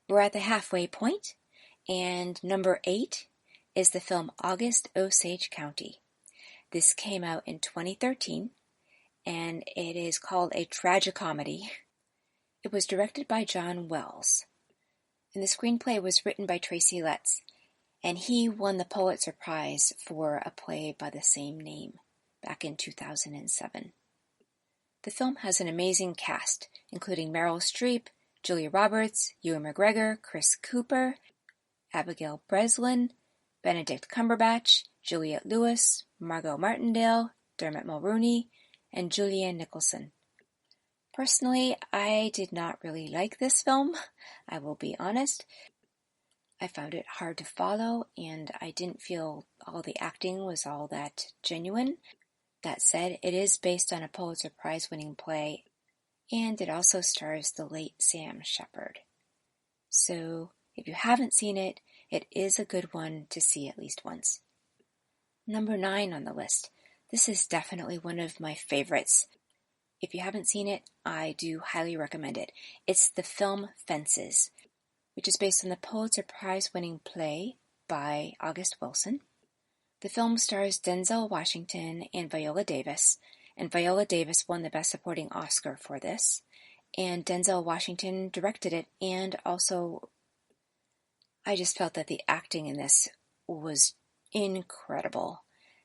We're at the halfway point, and number 8 is the film August Osage County. This came out in 2013, and it is called a tragicomedy. It was directed by John Wells, and the screenplay was written by Tracy Letts, and he won the Pulitzer Prize for a play by the same name back in 2007. The film has an amazing cast, including Meryl Streep, Julia Roberts, Ewan McGregor, Chris Cooper, Abigail Breslin, Benedict Cumberbatch, Juliette Lewis, Margot Martindale, Dermot Mulroney, and Julianne Nicholson. Personally, I did not really like this film, I will be honest. I found it hard to follow, and I didn't feel all the acting was all that genuine. That said, it is based on a Pulitzer Prize-winning play, and it also stars the late Sam Shepard. So, if you haven't seen it, it is a good one to see at least once. Number 9 on the list. This is definitely one of my favorites. If you haven't seen it, I do highly recommend it. It's the film Fences, which is based on the Pulitzer Prize-winning play by August Wilson. The film stars Denzel Washington and Viola Davis won the Best Supporting Oscar for this, and Denzel Washington directed it, and also I just felt that the acting in this was incredible.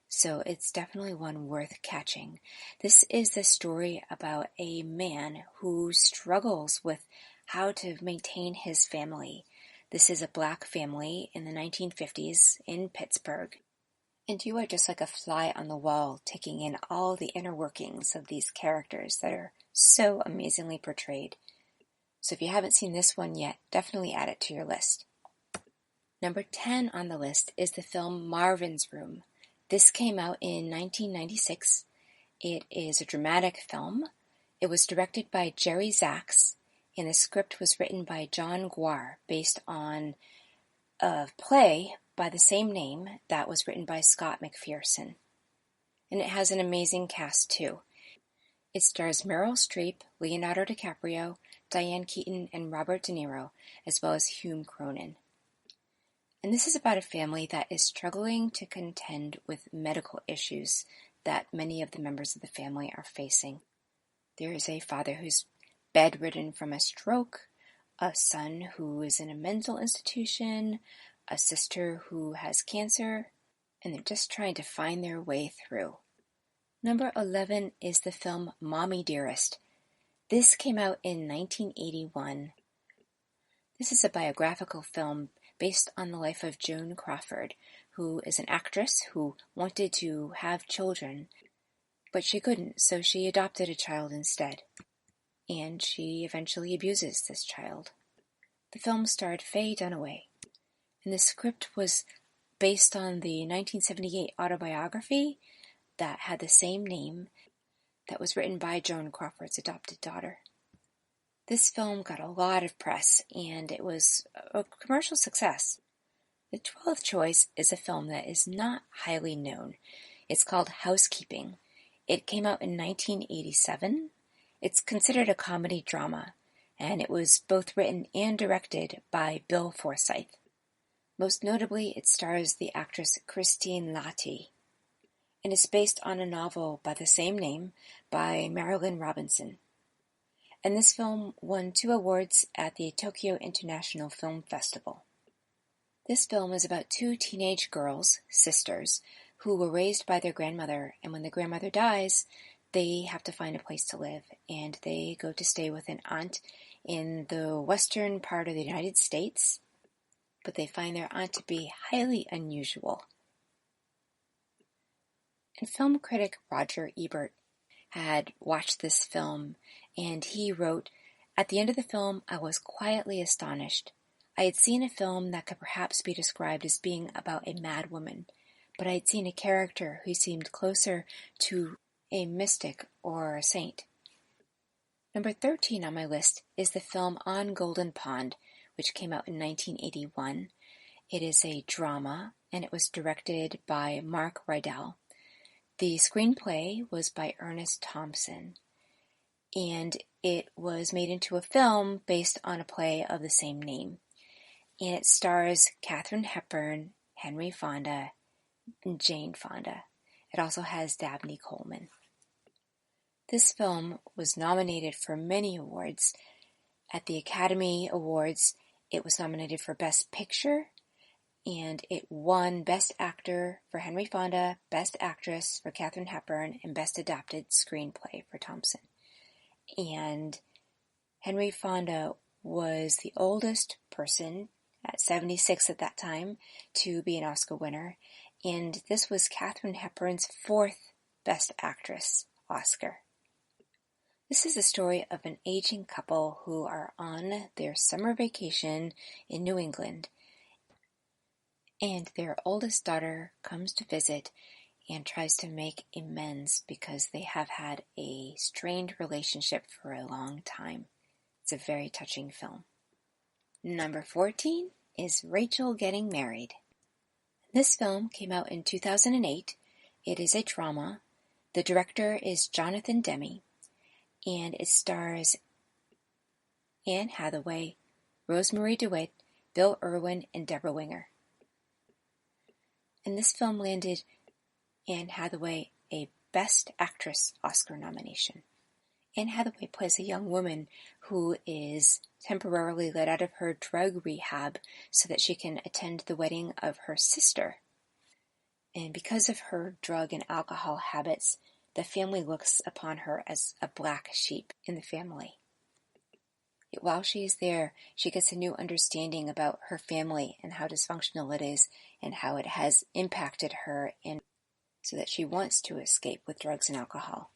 So it's definitely one worth catching. This is the story about a man who struggles with how to maintain his family. This is a black family in the 1950s in Pittsburgh. And you are just like a fly on the wall, taking in all the inner workings of these characters that are so amazingly portrayed. So if you haven't seen this one yet, definitely add it to your list. Number 10 on the list is the film Marvin's Room. This came out in 1996. It is a dramatic film. It was directed by Jerry Zaks, and the script was written by John Guare, based on a play by the same name that was written by Scott McPherson. And it has an amazing cast too. It stars Meryl Streep, Leonardo DiCaprio, Diane Keaton, and Robert De Niro, as well as Hume Cronin. And this is about a family that is struggling to contend with medical issues that many of the members of the family are facing. There is a father who's bedridden from a stroke, a son who is in a mental institution, a sister who has cancer, and they're just trying to find their way through. Number 11 is the film Mommy Dearest. This came out in 1981. This is a biographical film based on the life of Joan Crawford, who is an actress who wanted to have children, but she couldn't, so she adopted a child instead. And she eventually abuses this child. The film starred Faye Dunaway, and the script was based on the 1978 autobiography that had the same name that was written by Joan Crawford's adopted daughter. This film got a lot of press, and it was a commercial success. The 12th choice is a film that is not highly known. It's called Housekeeping. It came out in 1987. It's considered a comedy drama, and it was both written and directed by Bill Forsyth. Most notably, it stars the actress Christine Lahti, and is based on a novel by the same name by Marilyn Robinson. And this film won 2 awards at the Tokyo International Film Festival. This film is about 2 teenage girls, sisters, who were raised by their grandmother, and when the grandmother dies, they have to find a place to live, and they go to stay with an aunt in the western part of the United States, but they find their aunt to be highly unusual. And film critic Roger Ebert had watched this film, and he wrote, "At the end of the film, I was quietly astonished. I had seen a film that could perhaps be described as being about a mad woman, but I had seen a character who seemed closer to a mystic or a saint." Number 13 on my list is the film On Golden Pond, which came out in 1981. It is a drama, and it was directed by Mark Rydell. The screenplay was by Ernest Thompson, and it was made into a film based on a play of the same name. And it stars Katharine Hepburn, Henry Fonda, and Jane Fonda. It also has Dabney Coleman. This film was nominated for many awards. At the Academy Awards, it was nominated for Best Picture, and it won Best Actor for Henry Fonda, Best Actress for Katharine Hepburn, and Best Adapted Screenplay for Thompson. And Henry Fonda was the oldest person, at 76 at that time, to be an Oscar winner, and this was Katharine Hepburn's 4th Best Actress Oscar. This is the story of an aging couple who are on their summer vacation in New England, and their oldest daughter comes to visit and tries to make amends because they have had a strained relationship for a long time. It's a very touching film. Number 14 is Rachel Getting Married. This film came out in 2008. It is a drama. The director is Jonathan Demme, and it stars Anne Hathaway, Rosemary DeWitt, Bill Irwin, and Deborah Winger. And this film landed Anne Hathaway a Best Actress Oscar nomination. Anne Hathaway plays a young woman who is temporarily let out of her drug rehab so that she can attend the wedding of her sister. And because of her drug and alcohol habits, the family looks upon her as a black sheep in the family. Yet while she is there, she gets a new understanding about her family and how dysfunctional it is and how it has impacted her, and so that she wants to escape with drugs and alcohol.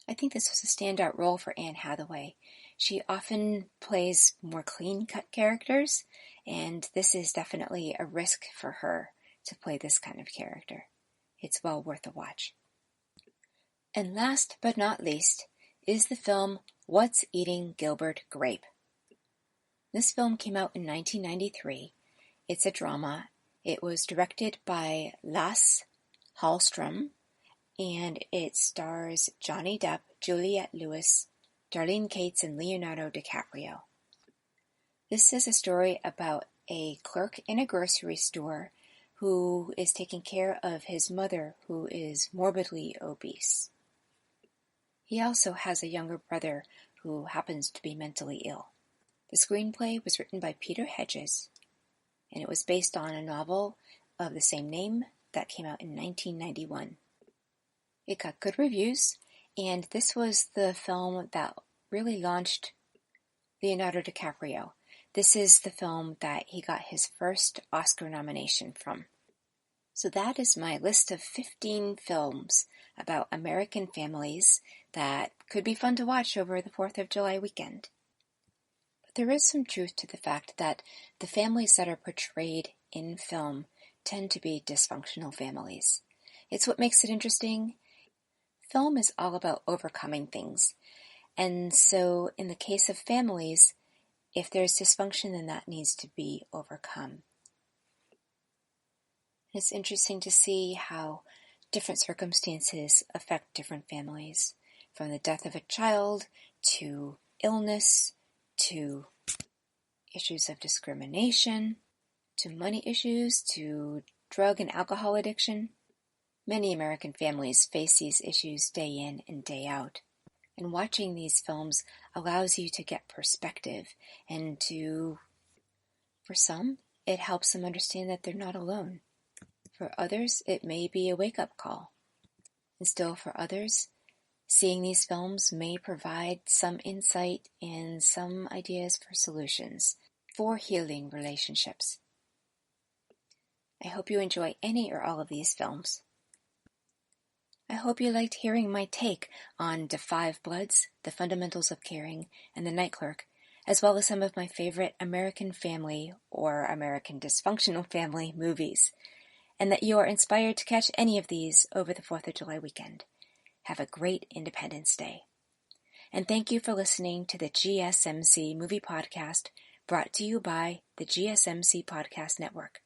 I think this was a standout role for Anne Hathaway. She often plays more clean-cut characters, and this is definitely a risk for her to play this kind of character. It's well worth a watch. And last but not least is the film What's Eating Gilbert Grape? This film came out in 1993. It's a drama. It was directed by Lasse Hallström, and it stars Johnny Depp, Juliette Lewis, Darlene Cates, and Leonardo DiCaprio. This is a story about a clerk in a grocery store who is taking care of his mother, who is morbidly obese. He also has a younger brother who happens to be mentally ill. The screenplay was written by Peter Hedges, and it was based on a novel of the same name that came out in 1991. It got good reviews, and this was the film that really launched Leonardo DiCaprio. This is the film that he got his first Oscar nomination from. So that is my list of 15 films about American families that could be fun to watch over the 4th of July weekend. But there is some truth to the fact that the families that are portrayed in film tend to be dysfunctional families. It's what makes it interesting. Film is all about overcoming things. And so in the case of families, if there's dysfunction, then that needs to be overcome. It's interesting to see how different circumstances affect different families, from the death of a child to illness to issues of discrimination to money issues to drug and alcohol addiction. Many American families face these issues day in and day out. And watching these films allows you to get perspective, and for some, it helps them understand that they're not alone. For others, it may be a wake-up call. And still for others, seeing these films may provide some insight and some ideas for solutions for healing relationships. I hope you enjoy any or all of these films. I hope you liked hearing my take on The Five Bloods, The Fundamentals of Caring, and The Night Clerk, as well as some of my favorite American family or American dysfunctional family movies, and that you are inspired to catch any of these over the 4th of July weekend. Have a great Independence Day. And thank you for listening to the GSMC Movie Podcast, brought to you by the GSMC Podcast Network.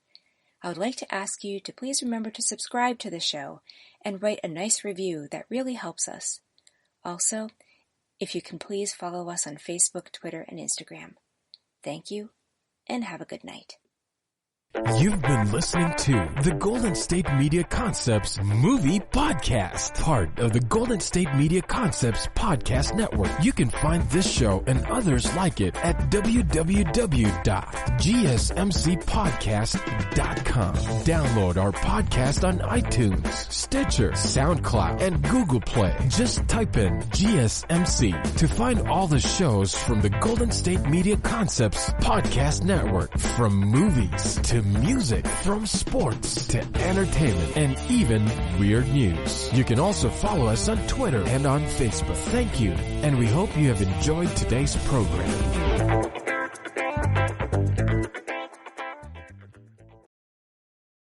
I would like to ask you to please remember to subscribe to the show and write a nice review that really helps us. Also, if you can please follow us on Facebook, Twitter, and Instagram. Thank you, and have a good night. You've been listening to the Golden State Media Concepts Movie Podcast, part of the Golden State Media Concepts Podcast Network. You can find this show and others like it at www.gsmcpodcast.com. Download our podcast on iTunes, Stitcher, SoundCloud, and Google Play. Just type in GSMC to find all the shows from the Golden State Media Concepts Podcast Network, from movies to music, from sports to entertainment, and even weird news. You can also follow us on Twitter and on Facebook. Thank you, and we hope you have enjoyed today's program.